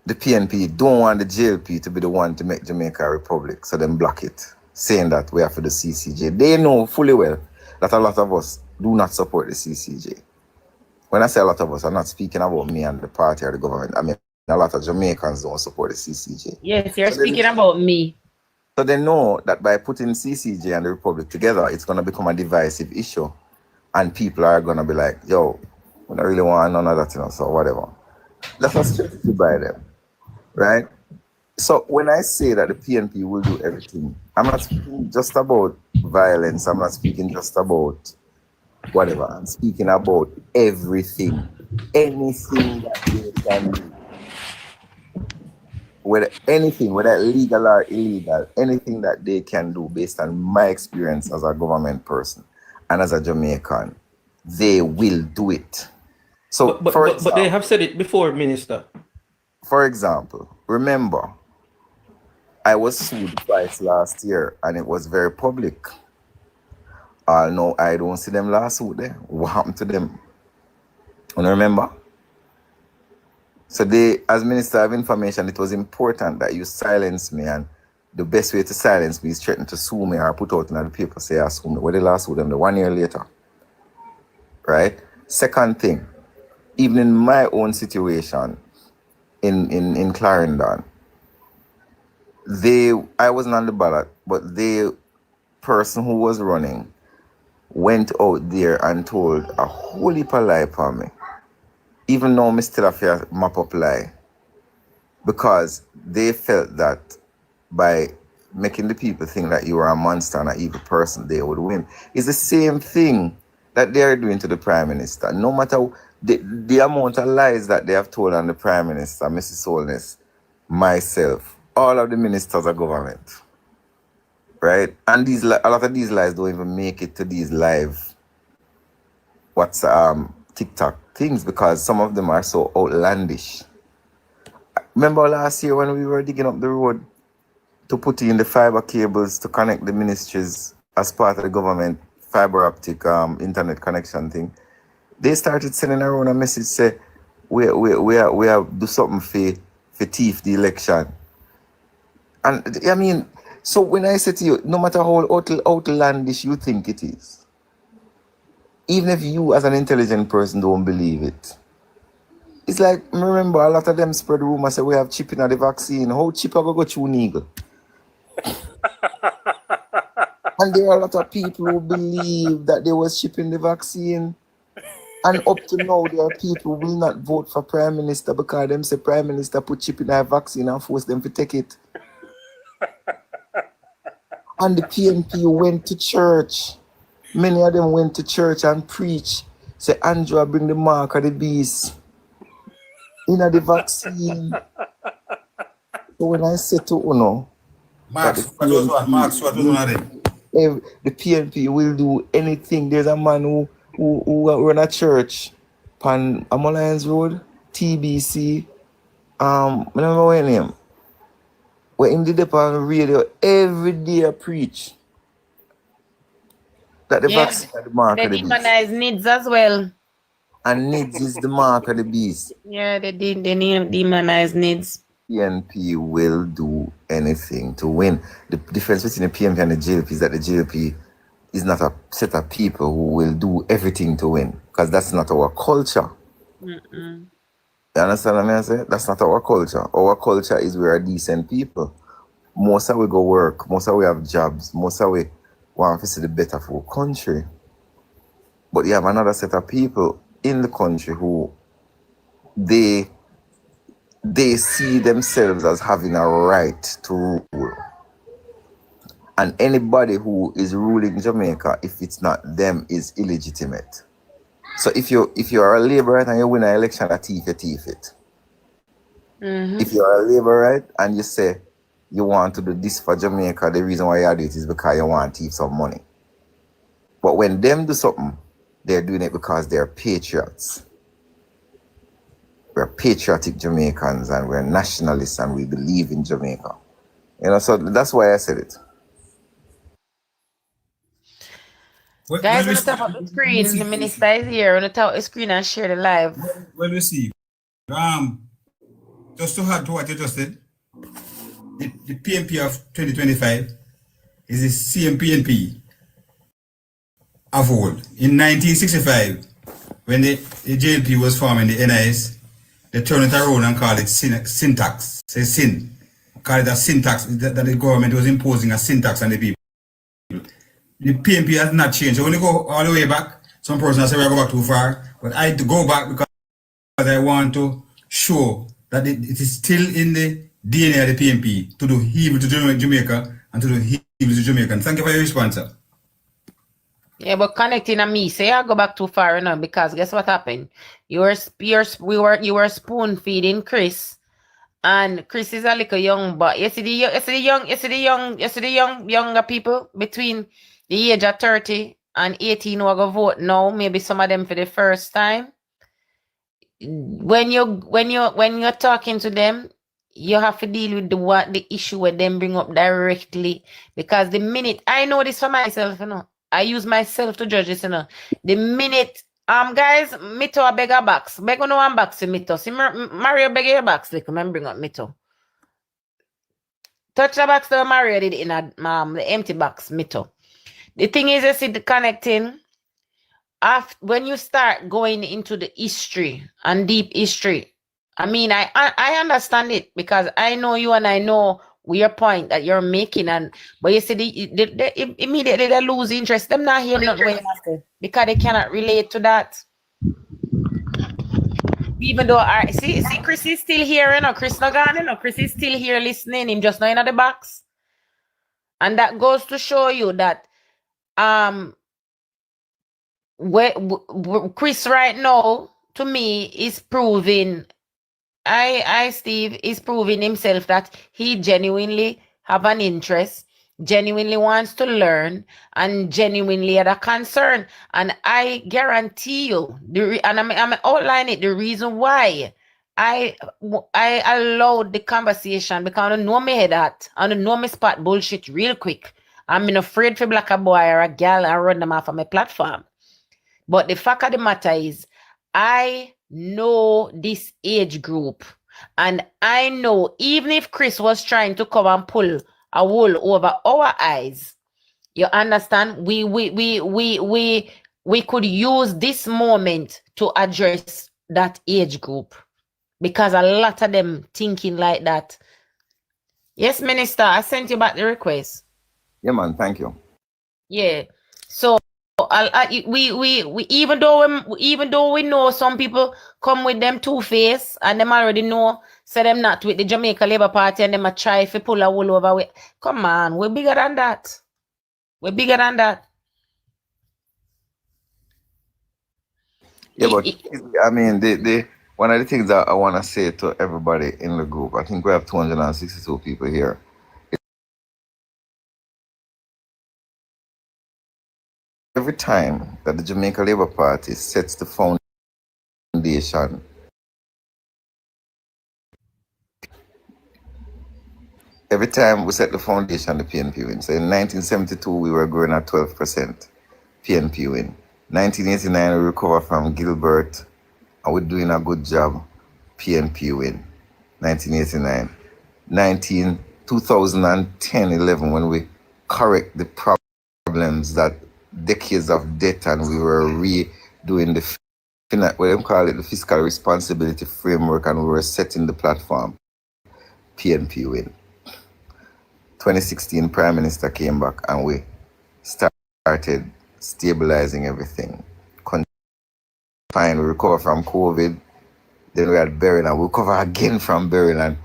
The PNP don't want the JLP to be the one to make Jamaica a republic, so then block it, saying that we have for the CCJ. They know fully well that a lot of us do not support the CCJ. When I say a lot of us, I'm not speaking about me and the party or the government. I mean, a lot of Jamaicans don't support the CCJ. Yes, you're speaking about me. So they know that by putting CCJ and the Republic together, it's going to become a divisive issue. And people are going to be like, yo, we don't really want none of that, so whatever. That's a strategy by them, right? So when I say that the PNP will do everything, I'm not speaking just about violence. I'm not speaking just about whatever. I'm speaking about everything. Anything that they can do. Whether legal or illegal, anything that they can do based on my experience as a government person and as a Jamaican, they will do it. So, but they have said it before, Minister. For example, remember, I was sued twice last year and it was very public. No, I don't see them last suit there. What happened to them? You remember? So they, as Minister of Information, it was important that you silence me, and the best way to silence me is threaten to sue me or put out in the paper say I sue me. Well, they last sue them 1 year later. Right? Second thing, even in my own situation in Clarendon, I wasn't on the ballot, but the person who was running went out there and told a whole heap of lie upon me. Even though I still have to map up lie, because they felt that by making the people think that you are a monster and an evil person, they would win. It's the same thing that they are doing to the Prime Minister. No matter the amount of lies that they have told on the Prime Minister, Mrs. Solness, myself, all of the ministers of government, right? And a lot of these lies don't even make it to these live TikTok things, because some of them are so outlandish. Remember last year when we were digging up the road to put in the fiber cables to connect the ministries as part of the government fiber optic internet connection thing? They started sending around a message say we have do something for thief the election. And I mean, so when I say to you, no matter how outlandish you think it is, even if you as an intelligent person don't believe it, it's like, remember, a lot of them spread rumors say we have chip in the vaccine. How chip are going to go through needle? And there are a lot of people who believe that they was shipping the vaccine. And up to now, there are people who will not vote for Prime Minister because them say Prime Minister put chip in the vaccine and force them to take it. And the PNP went to church. Many of them went to church and preached. Say, Andrew, bring the mark of the beast in the vaccine. So when I say to Uno, Marx, what was one of them? The PNP will do anything. There's a man who run a church on Lions Road, TBC. I remember what name. Where him did it on radio every day I preach. That the vaccine is the mark of the beast. They demonize needs as well. And needs is the mark of the beast. Yeah, they demonize needs. PNP will do anything to win. The difference between the PNP and the JLP is that the JLP is not a set of people who will do everything to win, because that's not our culture. You understand what I say? That's not our culture. Our culture is we are decent people. Most of we go work, most of we have jobs, most of we want to see the better for our country. But you have another set of people in the country who they see themselves as having a right to rule. And anybody who is ruling Jamaica, if it's not them, is illegitimate. So if you are a Labourite and you win an election, a thief, you thief it. If you're a labourite and you say you want to do this for Jamaica, the reason why you do it is because you want to keep some money. But when them do something, they're doing it because they're patriots. We're patriotic Jamaicans and we're nationalists and we believe in Jamaica. You know, so that's why I said it. Guys, on the top of the screen, the minister is here. On the top of the screen and share the live. Well, we see. Just to add to what you just said, the PNP of 2025 is the same PNP of old. In 1965, when the JLP was forming the NIS, they turned it around and called it syntax. Say sin. Call it a syntax that the government was imposing a syntax on the people. The PNP has not changed. So when you go all the way back, some persons say we go back too far, but I go back because I want to show that it is still in the DNA of the PNP to do evil to Jamaica and to do evil to Jamaicans. Thank you for your response, sir. Yeah, but connecting on me, say I go back too far enough because guess what happened? You were spoon feeding Chris, and Chris is a little young, but you see the younger people between the age of 30 and 18 who are gonna vote now, maybe some of them for the first time. When you're talking to them, you have to deal with the issue with them bring up directly, because the minute I know this for myself, you know, I use myself to judge this, you know. The minute guys, Mito a beg a box. Beg no one box to Mito. See Mario beg your box, like man bring up Mito. Touch the box to Mario did in a the empty box, Mito. The thing is, you see the connecting. After when you start going into the history and deep history, I mean, I understand it because I know you and I know your point that you're making, but you see, they immediately they lose interest. Them not hearing nothing when you say, because they cannot relate to that. Even though see Chris is still here, you know, Chris not gone, you know, Chris is still here listening. Him just not in the box, and that goes to show you that Chris right now to me is proving. Steve is proving himself that he genuinely have an interest, genuinely wants to learn, and genuinely had a concern. And I guarantee you, and I'm outlining it, the reason why I allowed the conversation, because I don't know me head that. I don't know me spot bullshit real quick. I'm not afraid for black a boy or a girl and run them off of my platform. But the fact of the matter is, I know this age group, and I know even if Chris was trying to come and pull a wool over our eyes, you understand, we could use this moment to address that age group, because a lot of them thinking like that. Yes, Minister, I sent you back the request. Yeah, man, thank you. Yeah, so we even though we know some people come with them two-face and them already know, say them not with the Jamaica Labour Party and them a try if pull a wool over with. Come on, we're bigger than that. We're bigger than that. Yeah, but I mean, the one of the things that I want to say to everybody in the group, I think we have 262 people here. Every time that the Jamaica Labour Party sets the foundation, every time we set the foundation, the PNP win. So in 1972, we were growing at 12%, PNP win. 1989, we recover from Gilbert, and we're doing a good job, PNP win. 1989. 2010-11, when we correct the problems that decades of debt, and we were redoing the fiscal responsibility framework, and we were setting the platform, PNP win. 2016 Prime Minister came back and we started stabilizing everything. Fine, we recover from COVID, then we had burial, and we recover again from burial, and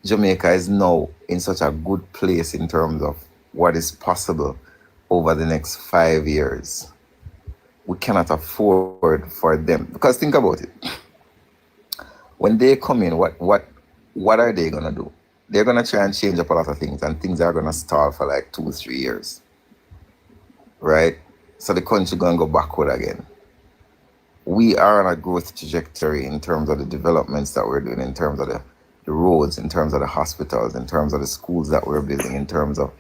Jamaica is now in such a good place in terms of what is possible over the next 5 years. We cannot afford for them, because think about it. When they come in, what what are they gonna do? They're gonna try and change up a lot of things, and things are gonna stall for like 2-3 years, right? So the country gonna go backward again. We are on a growth trajectory in terms of the developments that we're doing, in terms of the roads, in terms of the hospitals, in terms of the schools that we're building, in terms of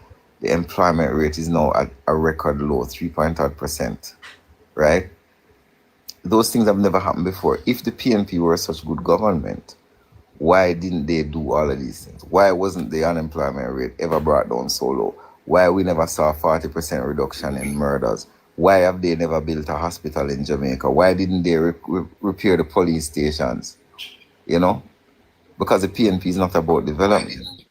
the employment rate is now at a record low, 3.8%, right? Those things have never happened before. If the PNP were such good government, why didn't they do all of these things? Why wasn't the unemployment rate ever brought down so low? Why we never saw a 40% reduction in murders? Why have they never built a hospital in Jamaica? Why didn't they repair the police stations? You know, because the PNP is not about development.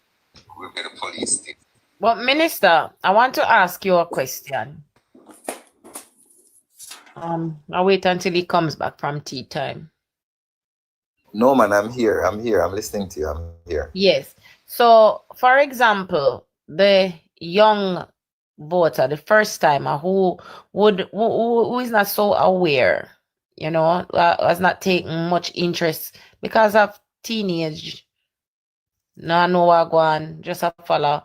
Repair the police station. But Minister, I want to ask you a question. I'll wait until he comes back from tea time. No, man, I'm here. I'm listening to you. I'm here. Yes. So, for example, the young voter, the first timer who is not so aware, you know, has not taken much interest because of teenage, no know what go on, just a follow.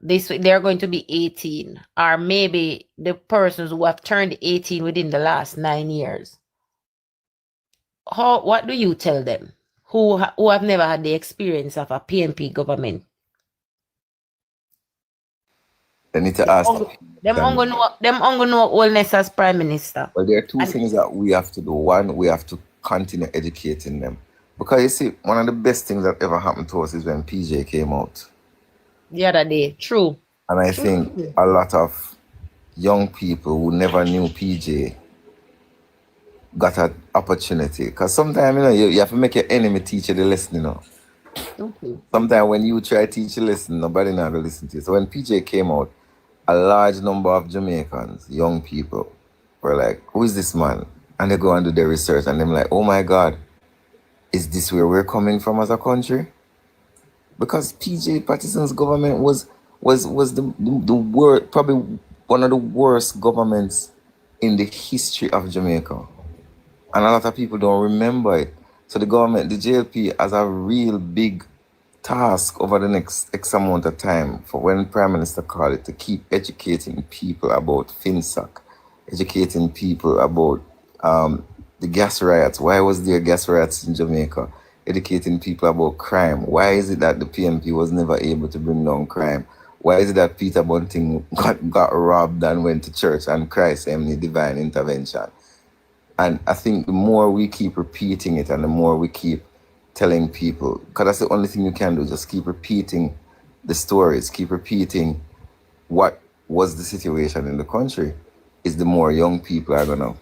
They're going to be 18, or maybe the persons who have turned 18 within the last 9 years. What do you tell them who have never had the experience of a PNP government? They need to ask them ungo know all Nesta's prime minister. Well, there are two things that we have to do. One, we have to continue educating them. Because you see, one of the best things that ever happened to us is when PJ came out. The other day, true. And I think a lot of young people who never knew PJ got an opportunity. Because sometimes, you know, you have to make your enemy teach you the lesson, you know. Okay. Sometimes when you try to teach a lesson, nobody not going to listen to you. So when PJ came out, a large number of Jamaicans, young people, were like, who is this man? And they go and do their research and they're like, oh my God, is this where we're coming from as a country? Because PJ Patterson's government was the worst, probably one of the worst governments in the history of Jamaica. And a lot of people don't remember it. So the government, the JLP, has a real big task over the next X amount of time for when Prime Minister called it to keep educating people about FinSac, educating people about the gas riots. Why was there gas riots in Jamaica? Educating people about crime. Why is it that the PNP was never able to bring down crime? Why is it that Peter Bunting got robbed and went to church and Christ need divine intervention? And I think the more we keep repeating it and the more we keep telling people, because that's the only thing you can do, just keep repeating the stories, keep repeating what was the situation in the country, is the more young people are going to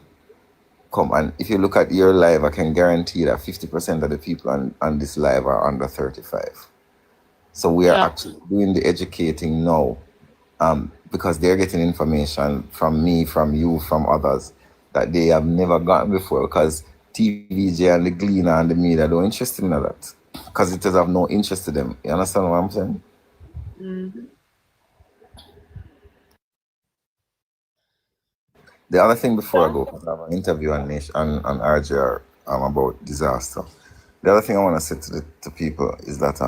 come. And if you look at your live, I can guarantee that 50% of the people on this live are under 35. So we are actually doing the educating now because they're getting information from me, from you, from others that they have never gotten before, because TVJ and the Gleaner and the media don't interested in that, because it does have no interest to them. You understand what I'm saying? Mm-hmm. The other thing before I go, because I have an interview on RJR about disaster. The other thing I want to say to people is that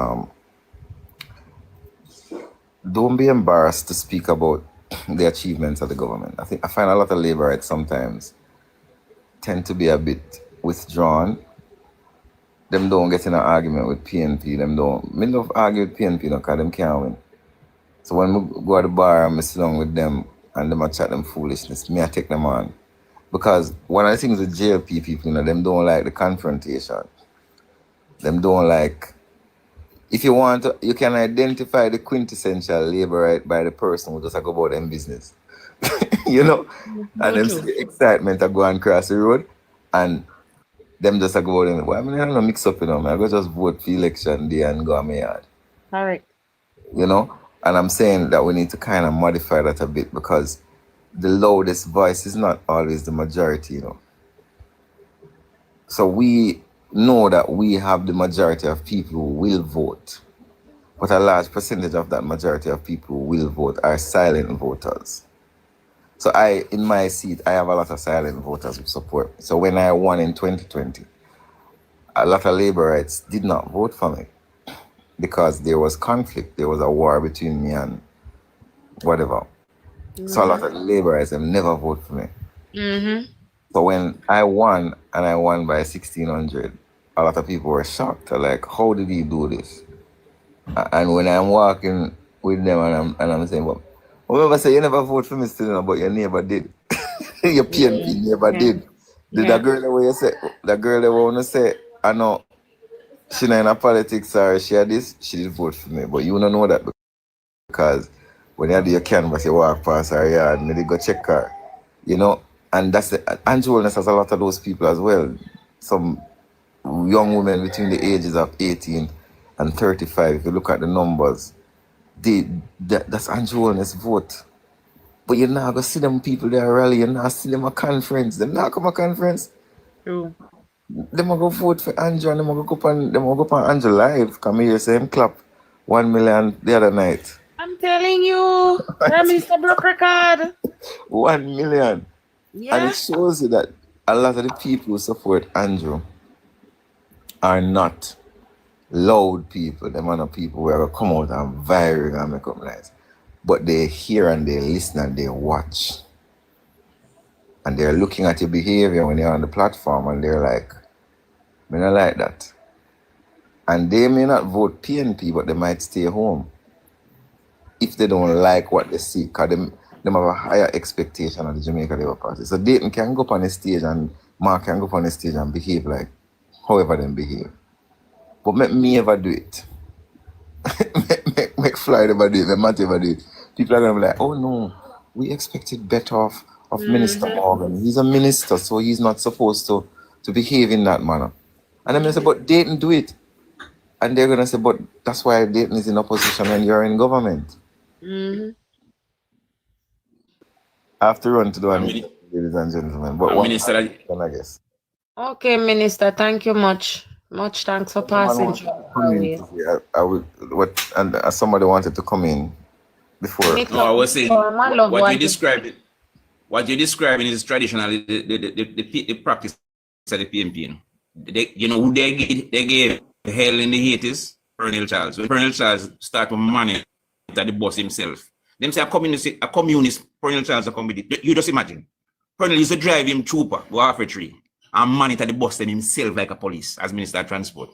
don't be embarrassed to speak about the achievements of the government. I find a lot of Labourites sometimes tend to be a bit withdrawn. Them don't get in an argument with PNP. Me love argue with PNP because them can't win. So when we go to the bar and I sit down with them and them chat them foolishness, I take them on. Because one of the things with JLP people, them don't like the confrontation. Them don't like, if you want to, you can identify the quintessential Labourite by the person who just go about them business. You know? And them see the excitement of going across the road and them just go about them. Well, I mean, I don't mix up, I go just vote for election day and go on my yard. All right. You know? And I'm saying that we need to kind of modify that a bit, because the loudest voice is not always the majority, So we know that we have the majority of people who will vote, but a large percentage of that majority of people who will vote are silent voters. So in my seat, I have a lot of silent voters who support me. So when I won in 2020, a lot of Labourites did not vote for me. because there was conflict. There was a war between me and whatever. So a lot of Labourites have never voted for me. So when I won, and I won by 1,600, a lot of people were shocked. They're like, how did he do this? And when I'm walking with them and I'm saying, well, remember say you never vote for me still, but your neighbor did. Your PNP neighbor did. The girl that way you say, the girl that want to say, I know she not in a politics or she had this, she did vote for me. But you don't know that because when you do your canvas, you walk past her yard and they go check her. You know, and that's the Andrew Wellness has a lot of those people as well. Some young women between the ages of 18 and 35, if you look at the numbers, that's Andrew Wellness vote. But you're not going to see them people there rally, you're not see them at conference. They're not come to conference. True. They might go vote for Andrew and they might go up on Andrew live. Come here, say him clap 1 million the other night. I'm telling you, Prime Minister broke record. 1 million. Yeah. And it shows you that a lot of the people who support Andrew are not loud people. Them are not people who are going to come out and viral and make up nice. But they hear and they listen and they watch. And they're looking at your behavior when you're on the platform and they're like, I don't like that. And they may not vote PNP, but they might stay home if they don't like what they see, because them have a higher expectation of the Jamaica Labour Party. So Dayton can go up on the stage and Mark can go up on the stage and behave like however they behave. But make me ever do it. make Floyd ever do it, make Matt ever do it. People are going to be like, oh no, we expected better of Minister Morgan. He's a minister, so he's not supposed to behave in that manner. And I'm going to say, but Dayton do it. And they're going to say, but that's why Dayton is in opposition and you're in government. I have to run to do an interview, ladies and gentlemen. But one Minister, I guess. Okay, Minister, thank you much. Much thanks for passing through our way. I would, and somebody wanted to come in before. No, I was saying what you're describing is traditionally the practice of the PNP. You know. Who they gave hell in the 80s? Colonel Charles. When Colonel Charles started money at the boss himself. Them say a communist Colonel Charles come with it. You just imagine. Colonel used to drive him trooper, go half a tree, and monitor the bus himself like a police as Minister of Transport.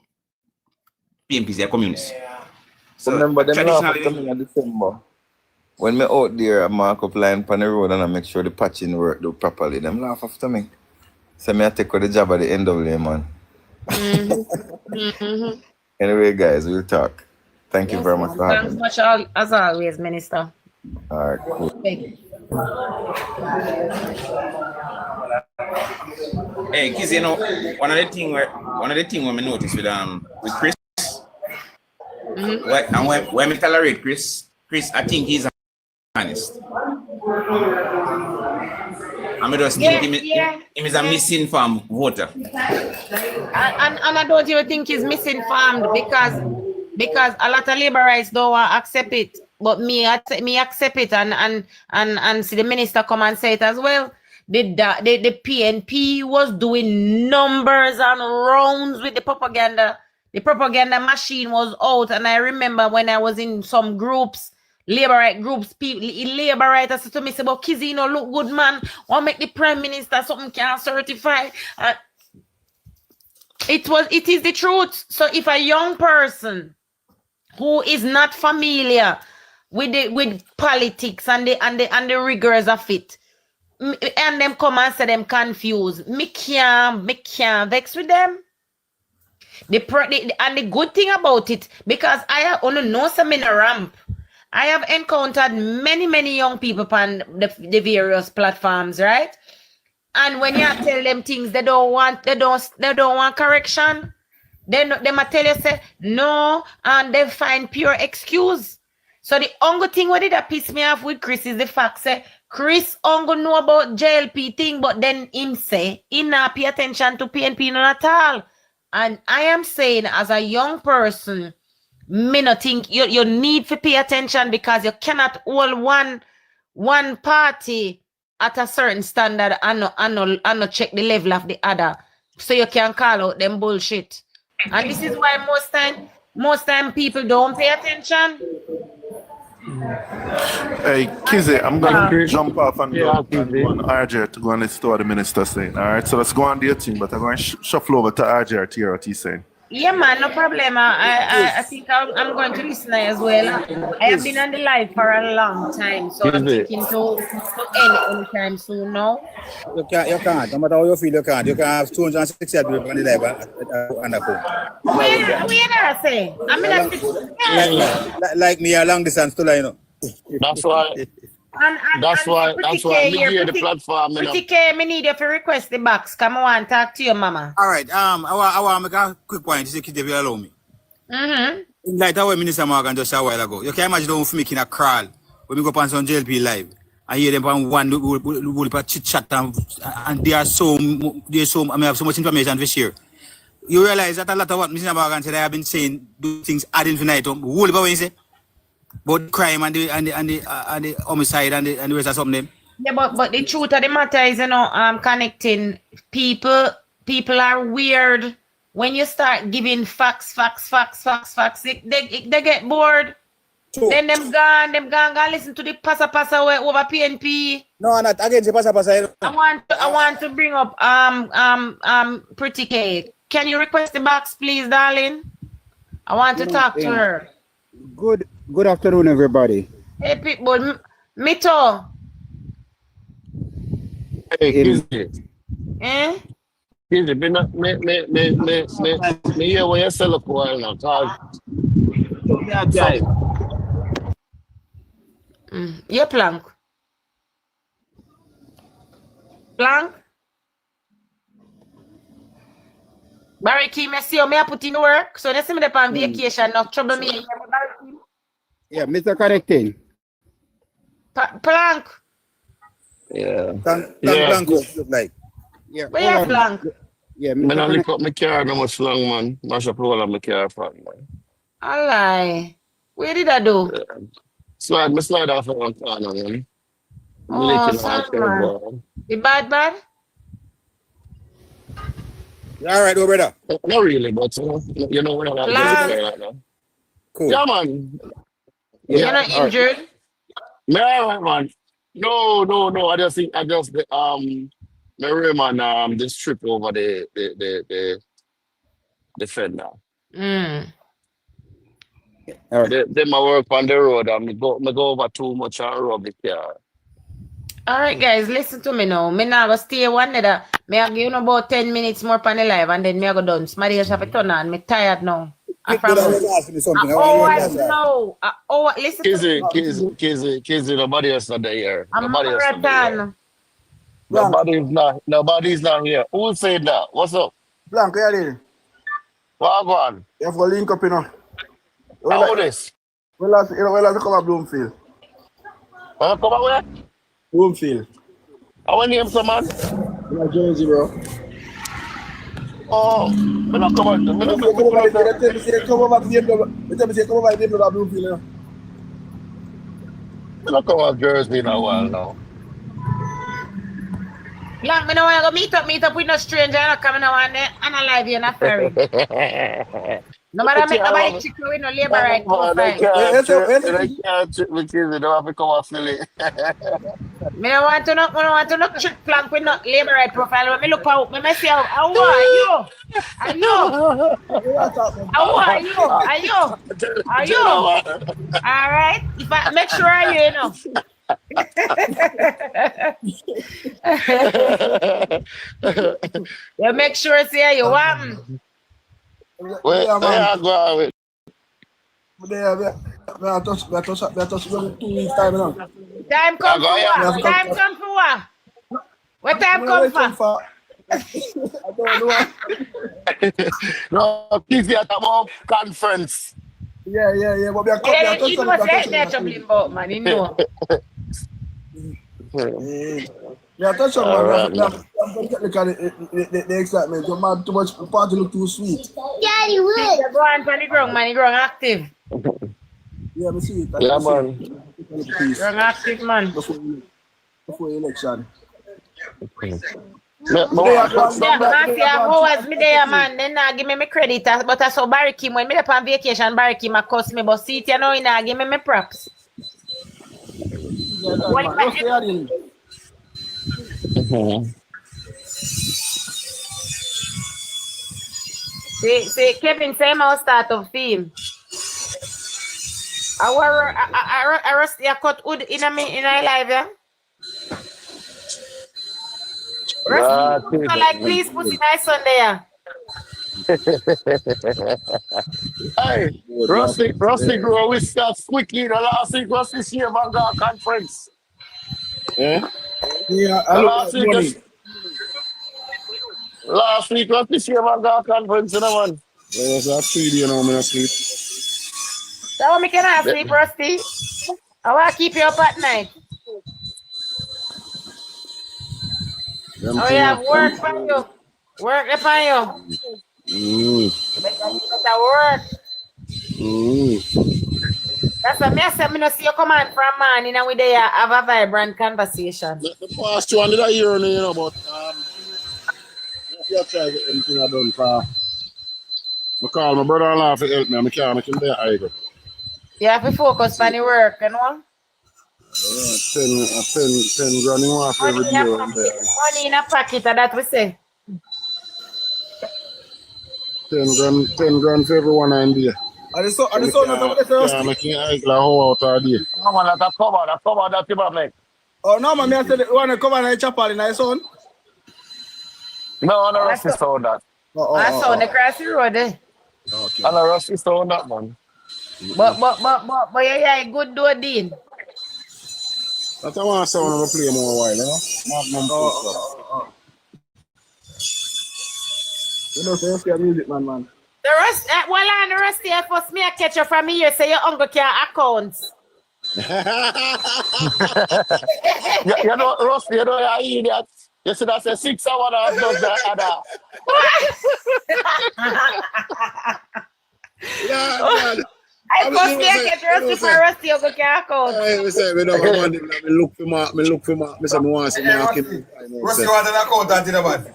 PNP is a communist. Yeah. So remember them laugh coming in December. When me out there, I mark up line on the road and I make sure the patching work do properly. Them laugh after me. So me I take the job at the end of the man. Anyway, guys, we'll talk. Thank you very much for having me. Thanks much as always, Minister. All right, cool. Hey, kids, you know, one of the things when I notice with Chris, when I tolerate Chris, I think he's honest. I just think him is a misinformed voter. And I don't even think he's misinformed because a lot of Labourites don't want to accept it. But me accept it and see the minister come and say it as well. The PNP was doing numbers and rounds with the propaganda. The propaganda machine was out. And I remember when I was in some groups, Labourite groups, Labourites said to me, say, but Kizzy, you know, look good, man. Or make the Prime Minister something can certify. It is the truth. So if a young person who is not familiar with politics and the rigors of it, and them come and say them confused, me can't vex with them. And the good thing about it, because I have only know some in a ramp, I have encountered many young people on the various platforms, right? And when you tell them things they don't want correction, they might tell you say no, and they find pure excuse. So the only thing what did that piss me off with Chris is the fact say Chris only know about JLP thing, but then him say he not pay attention to PNP not at all. And I am saying as a young person, me not think you need to pay attention because you cannot hold one party at a certain standard and not check the level of the other. So you can call out them bullshit. And this is why most time most time people don't pay attention. Hey, Kizzy, I'm gonna Yeah. jump off and Yeah, go on RJ to go and listen to what the minister saying. All right, so let's go on to your thing, but I'm going to shuffle over to RJ to hear what he's saying. Yeah, man, no problem. I think I'm going to listen as well. I have been on the live for a long time, so I'm thinking to end anytime soon now. You can't. No matter how you feel, you can't. You can have 260 people on the live and a phone. Where I say? I mean, Like me, a long distance to line, you know. That's why. That's why me give the platform. Pretty K, me need you to request the box. Come on, talk to your mama. All right. I want to make a quick point. If you allow me. Like how Minister Morgan just a while ago. You can imagine them making a crawl when we go on some JLP live. I hear them on one will chit chat and they are so I mean, have so much information to share. You realize that a lot of what Minister Morgan said I have been saying do things ad infinitum. What about what you say? About crime and the homicide and the rest of something. Yeah, but the truth of the matter is, connecting people. People are weird. When you start giving facts, they get bored. True. Then them gone listen to the passa over PNP. No, not against the passa. I want to bring up Pretty K. Can you request the box, please, darling? I want to talk to her. Good afternoon, everybody. Hey, people, Mito. Hey, Kizzy. Kizzy, me hear what you sell for a while now, cause Yeah, Plank. Barry Key, I see me I put in work, so they see me on vacation, no trouble me. Yeah, Mr. Connecting. Plank. yeah. Blanco look like. Yeah. Where you Plank? Yeah, Me not lick up my car no much long, man. Mash up all of my car front, man. I lie. Where did I do? Slide off one corner, man. Oh, sorry, man. The bad? All right, brother. Not really, but you know what I'm right now. Cool. Yeah, man. You're not injured? No, man. No. I just my Raymond this trip over the fender. All right. They my work on the road and me go over too much and rub the car. All right, guys, listen to me now. Me now go stay one day. Me I give you about 10 minutes more on the live and then me I go done. Somebody else have to turn on. Me tired now. Listen. Kizzy, nobody else not there. I'm marathon. Nobody's not here. Who said that? What's up? Blanco, yeah, there. What on? You have to link up, you know. How this? Well, let's come to Bloomfield. Come on, where? Bloomfield. How many names, man? Yeah, Jersey, bro. Oh, me not come on. Come over Bloomfield, you know. Me not come on Jersey in a while now. Long, me no want to go meet up with no stranger and come on and a live in a ferry. No matter make nobody trick you with no labor right profile. They can't trick me, Kizzy. They don't have to come off silly. Me don't want to no trick Plank with no labor right profile. When me look out, me say, how are you? Are you? All right. If I make sure I you know. You make sure say you want. Where I go with? I touch 2 weeks time now. Time come for what? Time come for what? What time come for? I don't know. No, Kizzy at a conference. Yeah. But we are you know what's that trouble about, man, you know. Yeah, touch on the excitement. Your man too much party look too sweet. Yeah, you will. Go on the ground, man. You're active. Yeah, I see it. Yeah, man. You're active, man. Before election. How was me there, man? Then give me my credit, but I saw Barry Kim when me up on vacation. Barry Kim a cost me, but see it, you know, give me my props. See, Kevin, same house start of film. I rusty a cut wood in a live, yeah. Rusty, so like, please put it nice on there. Hey, Rusty grow with stuff quickly. The last week Rusty share Vanguard conference. Yeah, Last week Rusty share Vanguard conference, you know, man. There was a 3 day now, I sleep. That one me cannot sleep, Rusty. I want to keep you up at night. Oh, yeah, work for you. Work for you. Better work. That's what I said. I don't see you come on from morning and we there have a vibrant conversation. The past 2 hundred a year, you know, but you try to get anything I done for. I call my brother-in-law to help me. I can't make him there either. You have to focus on the work, you know? 10 grand in one for every day. Money in a pocket, that we say. 10 grand for everyone in there. And the son of the first. I'm making like how out of there. No, man, that's a cover that you make. Oh, no, man, I said, you want to cover the chapel in my son? No, Rusty saw that. I saw the grassy road there. Okay. And Rusty saw that, man. But yeah, good do Dean. That's why I want to play more while, you know? You know, so you music, man. The rest, the rest here first me I catch you from here, say your uncle can accounts. you know, Rusty, you know, you're idiot. You should have said 6 hours and does that. Yeah, I first me I catch Rusty for Rusty, uncle can accounts. I say, me don't want him, me look for Mark. Me say, me want to see Mark. Rusty want an accountant in the man.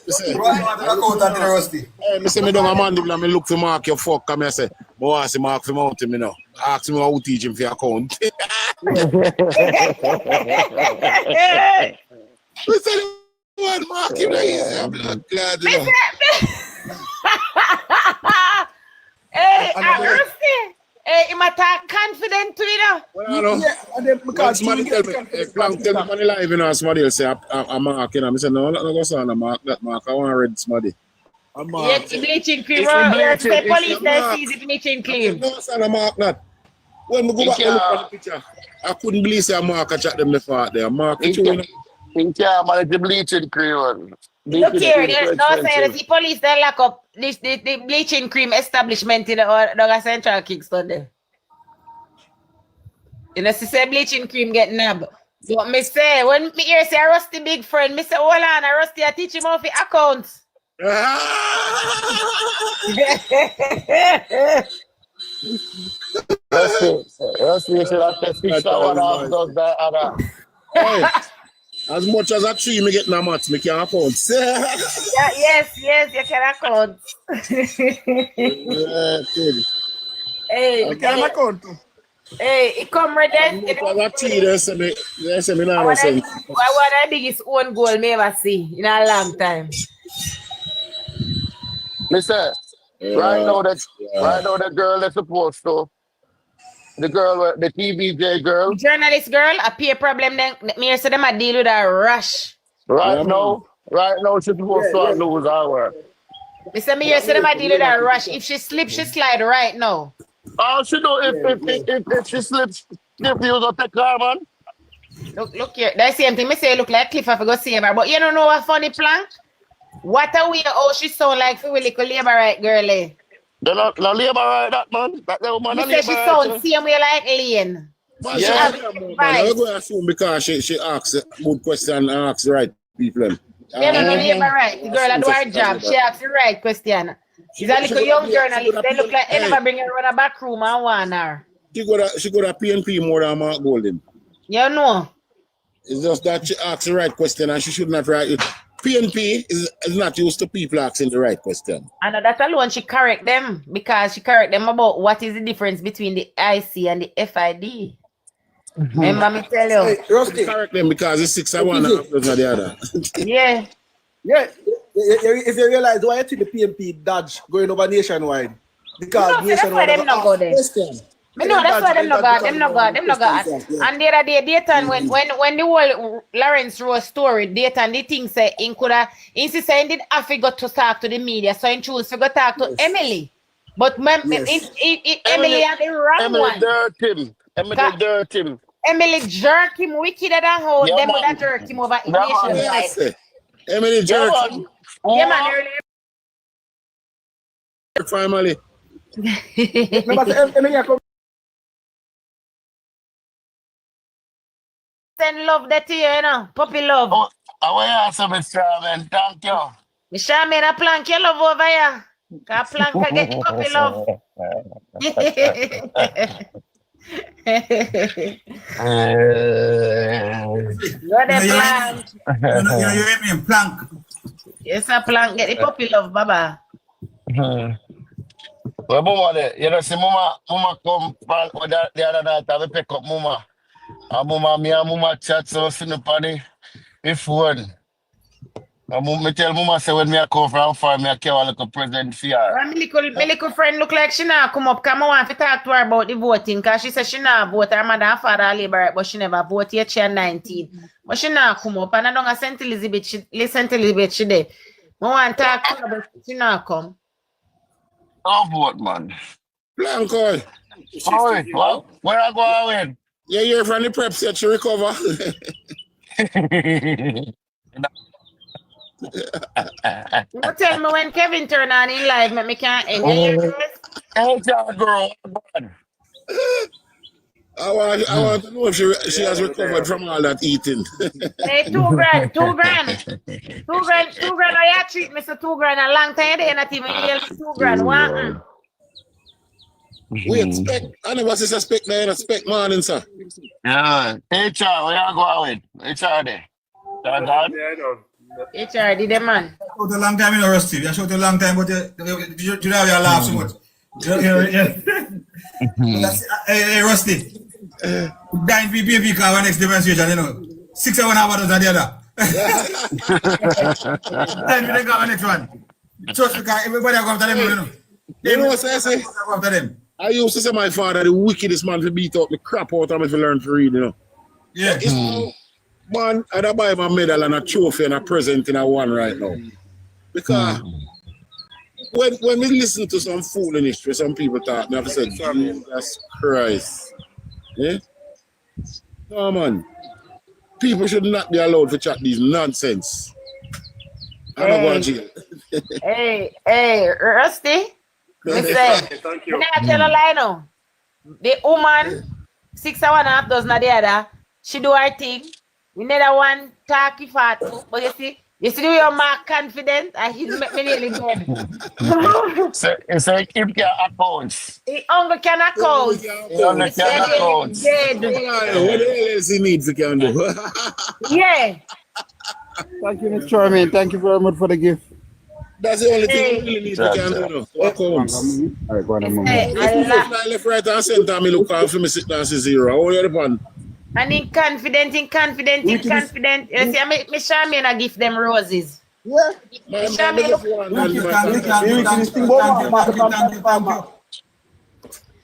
Rusty want an accountant in the Rusty. Me say, me don't want him, me look for Mark, you fuck. Come here, say, me want to see Mark for mountain, me now. Ask me how to teach him for account. We said, one Mark, you know, I'm glad, you know. Hey, Rusty. Hey, you might talk confident to you know. Well, because somebody tell me, tell me live, you know, somebody will say, I'm Mark, you know. I say, no, not go say, Mark, that Mark, I want to read somebody. I'm Mark. Yes, bleaching cream. The police there sees it bleaching cream. No, son, I'm Mark, not. When we go back and look at the picture, I couldn't believe say Mark, I chat them the part there. Mark, you know. Yeah, man, it's the bleaching cream. Look here, there's no saying the police they lock up the bleaching cream establishment in the Central Kingston there. You know, say bleaching cream get nabbed. But me say, when me hear say a Rusty big friend, me say, hold on, a Rusty I teach him how to accounts. Rusty, you should have said 6 hours and does that. Hey. As much as a tree, me get no maths, me can account. Yes, you can account. Hey, I can account. Hey, it come ready. As a tree, they say me not sense. What the biggest own goal me ever see in a long time. Listen, right now the girl is supposed to. The girl, the TVJ girl. Journalist girl, a peer problem, then me say them a deal with a rush. Right now, she's supposed to lose her work. Me say them a deal with a rush. If she slips, she slide right now. Oh, she know if she slips, if you don't take her, man. Look here, that same thing. Me say look like Cliff, I go save her. But you don't know a funny plan? What a way, oh, she sound like for little labor right girl. They're not labor right, that man. That little man. She she sound same way like Lane. Yeah, I'm going to assume because she asks a good question and asks the right people. Yeah, no labor right. The girl at her job. She asks the right question. She's a little young journalist. They look like they never bring her around a back room and want her. She got a PNP more than Mark Golden. You know. It's just that she asks the right question and she should not write it. PNP is not used to people asking the right question. And that alone, she correct them because she correct them about what is the difference between the IC and the FID. Remember me tell you. Hey, Rusty. Correct them because it's 6 and 1 half dozen of the other. Yeah. Yeah. If you realize why I think the PNP dodge going over nationwide. Because no, that's why them not go there. Me know that's why them not got. And the other day, Dayton, when the whole Lawrence Rose story, Dayton, the thing say he could have insisted he did have to go to talk to the media, so he choose to go talk to Emily. But Emily had the wrong one. Emily dirt him. Emily jerk him wickeder than how them would have jerked him over nationwide. Emily jerk him. Yeah, man, Family. Send love that to you, you know. Puppy love. Oh, I want to ask Mr. Charmin. Thank you. Mr. Charmin, I plank your love over here. I plank I get puppy love. You're the plank. You hear me? Plank. Yes, I plank. Get the puppy love, Baba. Well, Mama, you know, see, Mama come the other night, I pick up Mama. And Mama chat, so I sit up on the phone. And me tell Mama, say, when I come from farm, I carry a little present for her. My little friend look like she now come up, come on, to talk to her about the voting, because she said she now vote, her mother and father are Labour, but she never vote yet, she 19. But she now come up, and I don't St. Elizabeth, she there. I want to talk to her, but she now come. Oh, vote, man. Blanco. Oh, well, where I go with? Yeah, you're from the prep set to recover. You tell me when Kevin turn on in live, me can't end. Oh, girl. I want to know if she has recovered from all that eating. Hey, $2 grand. $2 grand. I treat me so $2 grand a long time. They not even yell $2 grand. What? We expect, I never suspect that you expect morning, sir. Yeah. HR, where you go with? HR there. Yeah, I know. HR did the man. I showed a long time in Rusty. I showed a long time, but you have your laugh so much. Hey, Rusty. Dying PNP car next demonstration, you know. 6 and 1 half others than the other. Then we car next one. Trust the car, everybody come to them, you know. You know what I say? I used to say my father the wickedest man to beat up the crap out of me to learn to read, you know. Yeah. Man, I buy my medal and a trophy and a present in a one right now. Because when we listen to some foolishness where some people talk, I have to say, Jesus Christ. Yeah? No, man. People should not be allowed to chat these nonsense. I don't want you. Hey, Rusty. Thank you. I tell a lie now. The woman, 6 and 1 half dozen of the other, she do her thing. We need a one talky fat. But you see the way you're more confident, and he's make me nearly dead. So keep your accounts. He only can account. He only can accounts. What the hell else he needs to can do? Yeah. Thank you, Mr. Charmin. Thank you very much for the gift. That's the only thing we really need to can do. Accounts. All right, go on, Mama. Left, right, and center, me look after me sit down to zero. How are you upon? And inconfident. You see, me Charmin I give them roses. Yeah.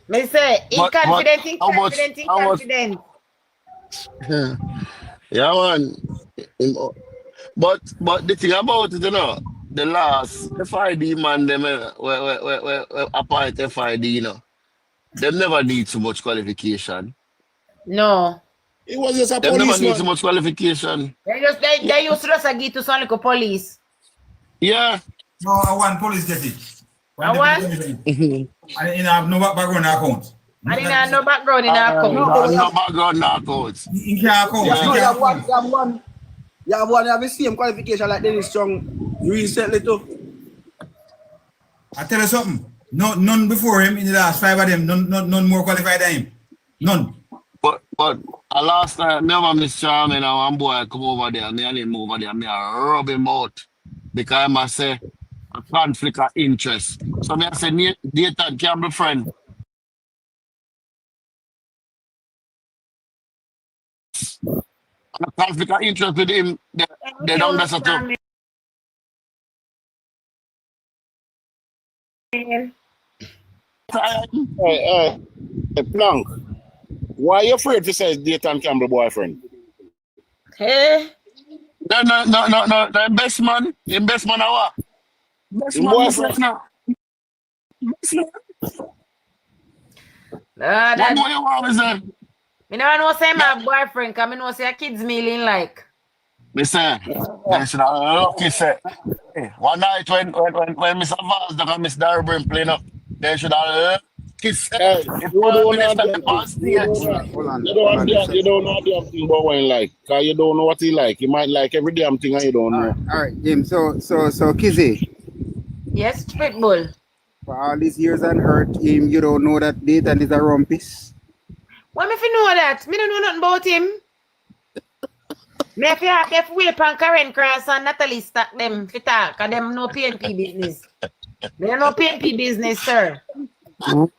Me say, inconfident. Yeah, man. But the thing about it, you know, the FID man, them appoint FID, you know, they never need too much qualification. No. It was just a they policeman. never need too much qualification. They used to just give to some little police. Yeah. No, one police get it. One? And you have no background account. And you have no background in our account. No background in our accounts. In your account. You have the same qualification like Dennis Strong recently too. I tell you something. None before him in the last 5 of them, none more qualified than him. None. But last night, me and Miss Charming and one boy come over there, me and him over there, me a rub him out. Because I must say, a conflict of interest. So me I say, Nathan can be friend. A conflict of interest with him, they don't mess up. Hey, Plank. Why are you afraid to say Nathan Campbell boyfriend? Hey. No. The best man what? Best man, Boyfriend. no. Best man. What more you want, Mister? Me never know say my boyfriend, cause me know say a kids meal like. Mister, that's a lucky set. One night when Mr. Vaz and Miss Darby playing up, they should have kiss. Hey, If you don't Minister know on stage. you don't know the damn thing about what he like. Cause you don't know what he like. He might like every damn thing and you don't know. All right, Jim. So Kizzy. Yes, Pitbull. For all these years and hurt him, you don't know that Nathan is a rumpus. Why me if you know that? Me don't know nothing about him. Me if you have to wait on Karen Cross and Natalie stack them for talk, cause them no PNP business. They no PNP business, sir. You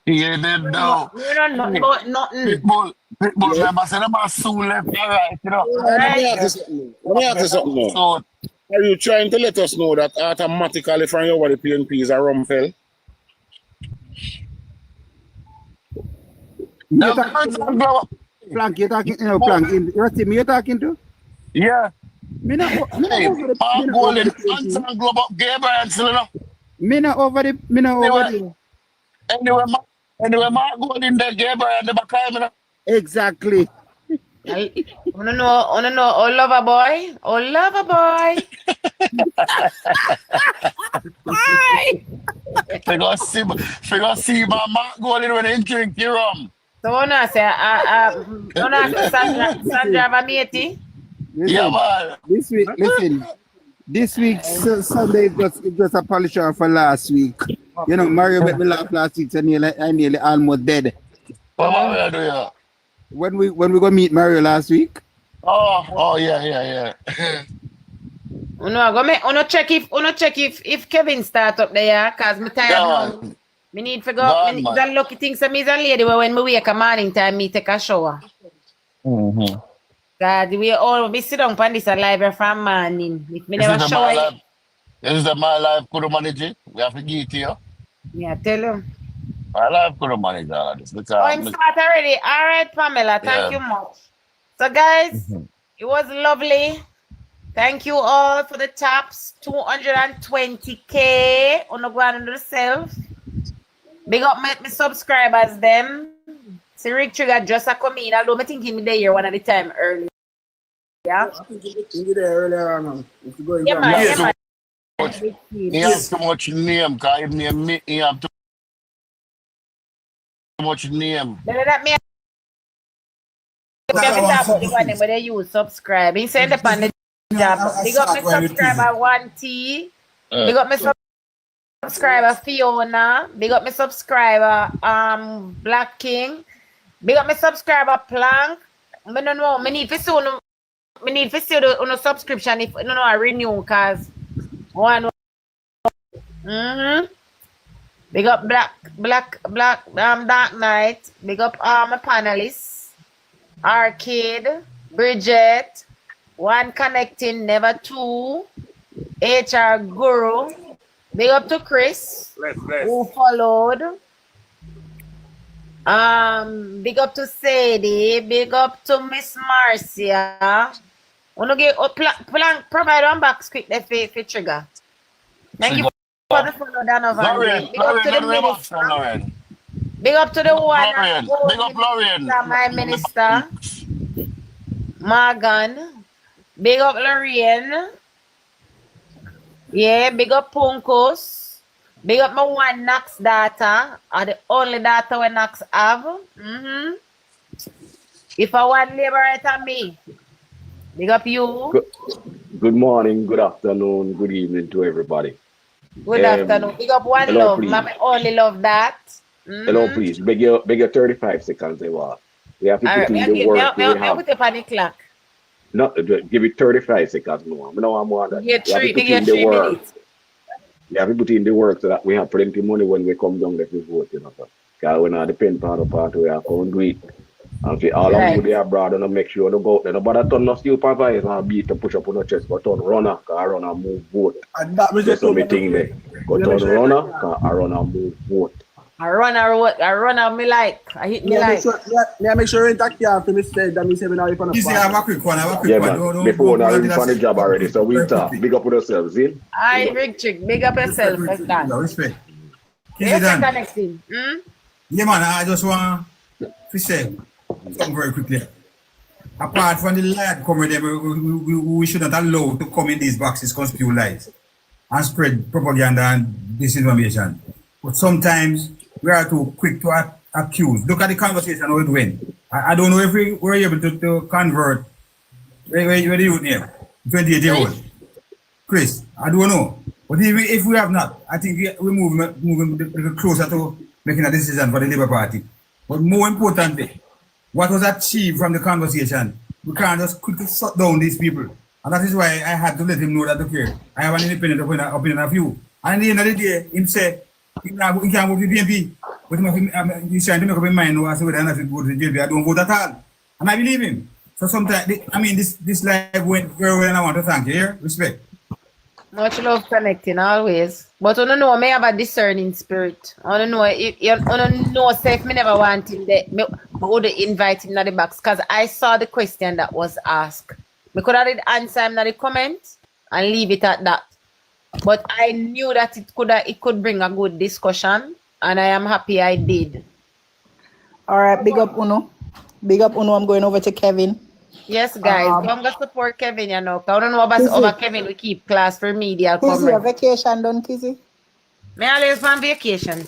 didn't know. You don't know about nothing. Pitbull, remember, say them are soon left and right, you know. Let me ask you something now. Are you trying to let us know that automatically from your body PNP is a rumpel? Plank, you're talking, Plank, Rusty, me you're talking to? Yeah. Me not over the Anyway, Mark Golden there, Gabriel and the back. Exactly. I wanna know, oh lover boy, Figure see my Mark Golden when they drink the rum. So wanna say, Sandra Vameti? Yeah, man. This week, Sunday, it was a polisher for last week. You know, Mario made me laugh last week, so I nearly almost dead. What am I doing? When we go meet Mario last week? Oh, yeah. Uno check if Kevin start up there, cause me tired now. Me need to go. Me that lucky thing, so me is a lady when me wake a morning time, me take a shower. God, we all be sit down on this live from morning. If me never shower. This is my life could manage it. We have to give it to you. Yeah, tell you. My life could manage all of this. I'm start already. All right, Pamela. Thank you much. So, guys, it was lovely. Thank you all for the taps. 220K on the ground on yourself. Big up my subscribers, them. See, Rick Trigger just a come in, although I think he there here one at the time early. Yeah? You there earlier on. Yeah, man. He has too much name, because he have too much name. That me but they use subscribe. He said upon the job. Big up my subscriber 1T. Big up my subscriber Fiona. Big up my subscriber Black King. Big up my subscriber Plank. I don't know. I need to see on a subscription if I renew because one. Big up Black Dark Knight. Big up my panelists. Arcade, Bridget, One Connecting, Never Two, HR Guru. Big up to Chris, who followed. Big up to Sadie. Big up to Miss Marcia. Wanna get provide one box quick there for Trigger. Thank you for the follow, Donovan. Big up to the minister. Big up to the one. Big up Lorraine. My minister. Morgan. Big up Lorraine. Yeah, big up Punkos. Big up my one Knox daughter. Or the only daughter when Knox have. If I want liberate on me. Big up you. Good morning, good afternoon, good evening to everybody. Good afternoon. Big up one love. I only love that. Hello, please. Beg your 35 seconds. We have to All put right, in the work. We I'll have put up on the clock. not give it 35 seconds more. I know I'm more than Get we have to three, put get in the 3 work. minutes. We have to put in the work so that we have plenty money when we come down there to vote, you know. Because we not depend on the party, we have to do it. And for all of you there abroad, and make sure you go out there. Nobody turn no supervisor and beat to push up on the chest, but turn runner, because I run and move vote. And that was That's just the thing there. Go turn runner, because I run and move vote. I run me like. I hit me Yeah, like. make sure you intact here after me said that me say we now on You see, I have a quick one. Yeah, man. Before now, we're on the job already, so we talk. Big up with ourselves, see? I Rick Chick, big up yourself. Respect. Yes, Dan. connecting. Yeah, man, I just want to say something very quickly. Apart from the lad coming there, we should not allow to come in these boxes, conspire lies, and spread propaganda and disinformation. But sometimes we are too quick to accuse. Look at the conversation how it went. I don't know if we were able to convert. Where do you name? 28-year-old. Chris, I don't know. But if we have not, I think we're moving closer to making a decision for the Labour Party. But more importantly, what was achieved from the conversation, we can't just quickly shut down these people. And that is why I had to let him know that, okay, I have an independent opinion of you. And at the end of the day, him said, he can't vote for the PNP. But he's trying to make up his mind now as to whether or not he vote for the PNP. I don't vote at all. And I believe him. So sometimes, I mean, this live went very well, and I want to thank you. Yeah? Respect. Much love connecting always. But I don't know, I have a discerning spirit. I don't know if me never want him there. I would invite him to the box because I saw the question that was asked. I could have answer him in the comments and leave it at that. But I knew that it could bring a good discussion, and I am happy I did. All right, big up Uno. Big up Uno. I'm going over to Kevin. Yes, guys. I'm going to support Kevin, you know. I don't know about Kevin. We keep class for media. Kizzy, your vacation done, Kizzy? Me always on vacation.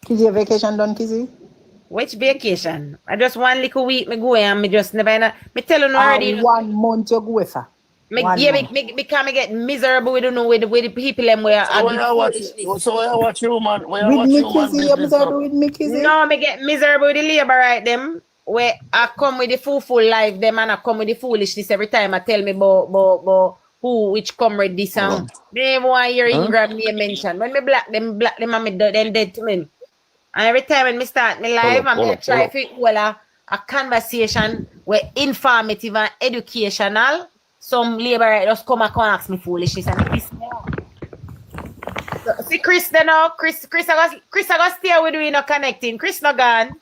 Kizzy, your vacation done, Kizzy? Which vacation? I just 1 little week me go and me just never. Me tell you already. 1 month you go for. Me get miserable. We don't know where the people them where. So where I watch you, man. With me, Kizzy, you miserable with me, Kizzy? No, me get miserable with the labor right them. Where I come with the full life them and I come with the foolishness every time I tell me about who which comrade this and they want to hear Ingram name mention. When me black them and me then dead to me. And every time when me start me live I try to hold a conversation where informative and educational. Some labor right just come and ask me foolishness and it piss me off. So, see Chris then now, Chris I got stay with you no connecting. Chris no gone.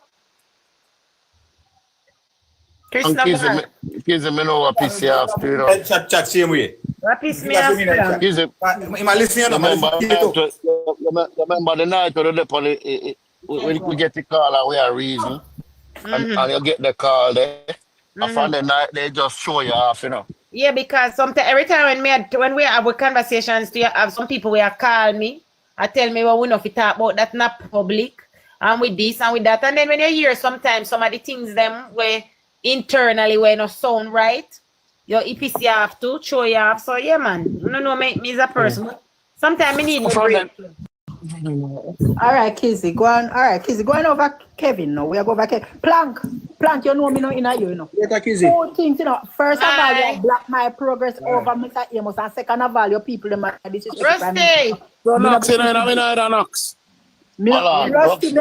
Chris me know what piss you off, you know. Chat same way. What piss me off? Remember the night when we get the call and we are reason, and you get the call there. After the night, they just show you off, you know. Yeah, because sometimes every time when we have conversations, you have some people will call me and tell me, well, we know if we talk about that not public, and with this and with that. And then when you hear sometimes some of the things them where internally where no sound right, your EPC have to show you off. So yeah, man, you know me as a person. Sometimes I need a break. All right, Kizzy, go on. All right, Kizzy, going over Kevin now. We are going over Kevin. Plank, you know me now in a you know. Yeah, Kizzy. 2 things, you know. First of all, you block my progress over Mr. Amos, and second of all, your people them are disrespect. Rusty. Knox, you know, Knox. Rusty.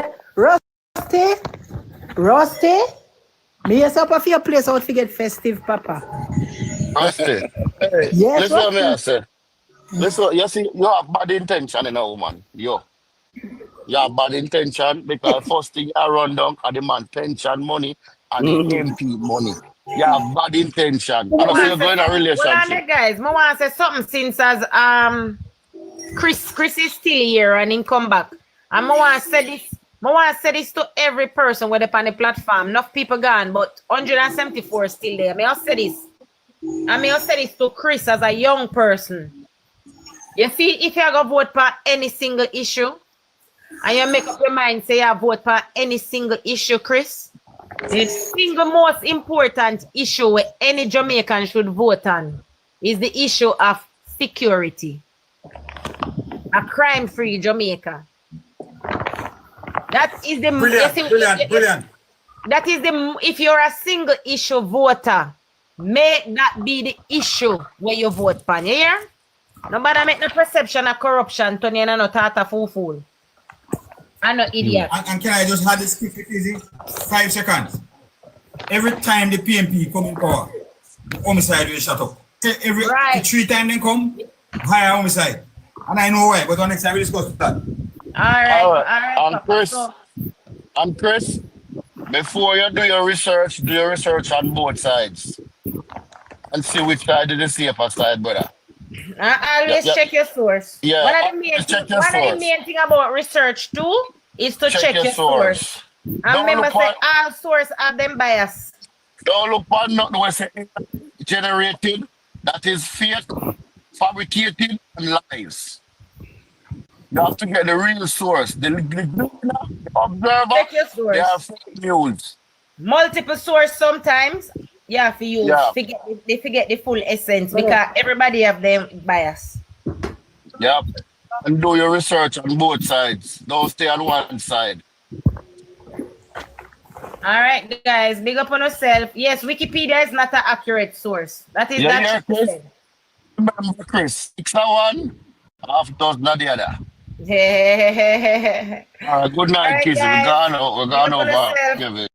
Me yes up of your place out to get festive, Papa. Rusty. Yes, listen what me I say. Listen, you see, you have bad intention in a woman. You have bad intention because first thing I run down are the man pension money and the MP money. You have bad intention. And I you're going in a relationship. Well, guys, I want to say something since as Chris is still here and he come back. And I want to say this to every person whether on the platform. Enough people gone, but 174 still there. May I say this? And may I say this to Chris as a young person. You see, if you go vote for any single issue, and you make up your mind, say you vote for any single issue, Chris, the single most important issue where any Jamaican should vote on is the issue of security. A crime-free Jamaica. That is the brilliant. that is if you're a single issue voter, make that be the issue where you vote for. You hear? Nobody make no perception of corruption, Tony, and no tata fool. I'm not idiot. And can I just have this quick, easy? 5 seconds. Every time the PNP come in power, the homicide will shut up. Every 3 times they come, higher homicide. And I know why, but on next time we discuss that. All right. And Chris, before you do your research on both sides. And see which side is the safer side, brother. Always check your source. Yeah, One of the main thing about research too is to check your source. And remember, say all source have them bias. Don't look for nothing was generated that is fake, fabricated, and lies. You have to get the real source. The observer, check your source. They are fake news. Multiple source sometimes. Yeah, for you, they forget the full essence because everybody have them bias. Yep. And do your research on both sides. Don't stay on one side. All right, guys, big up on yourself. Yes, Wikipedia is not an accurate source. That is that. Chris. Remember, Chris, 6 1, half dozen not the other. Good night, kids. We're gone over. Kevin.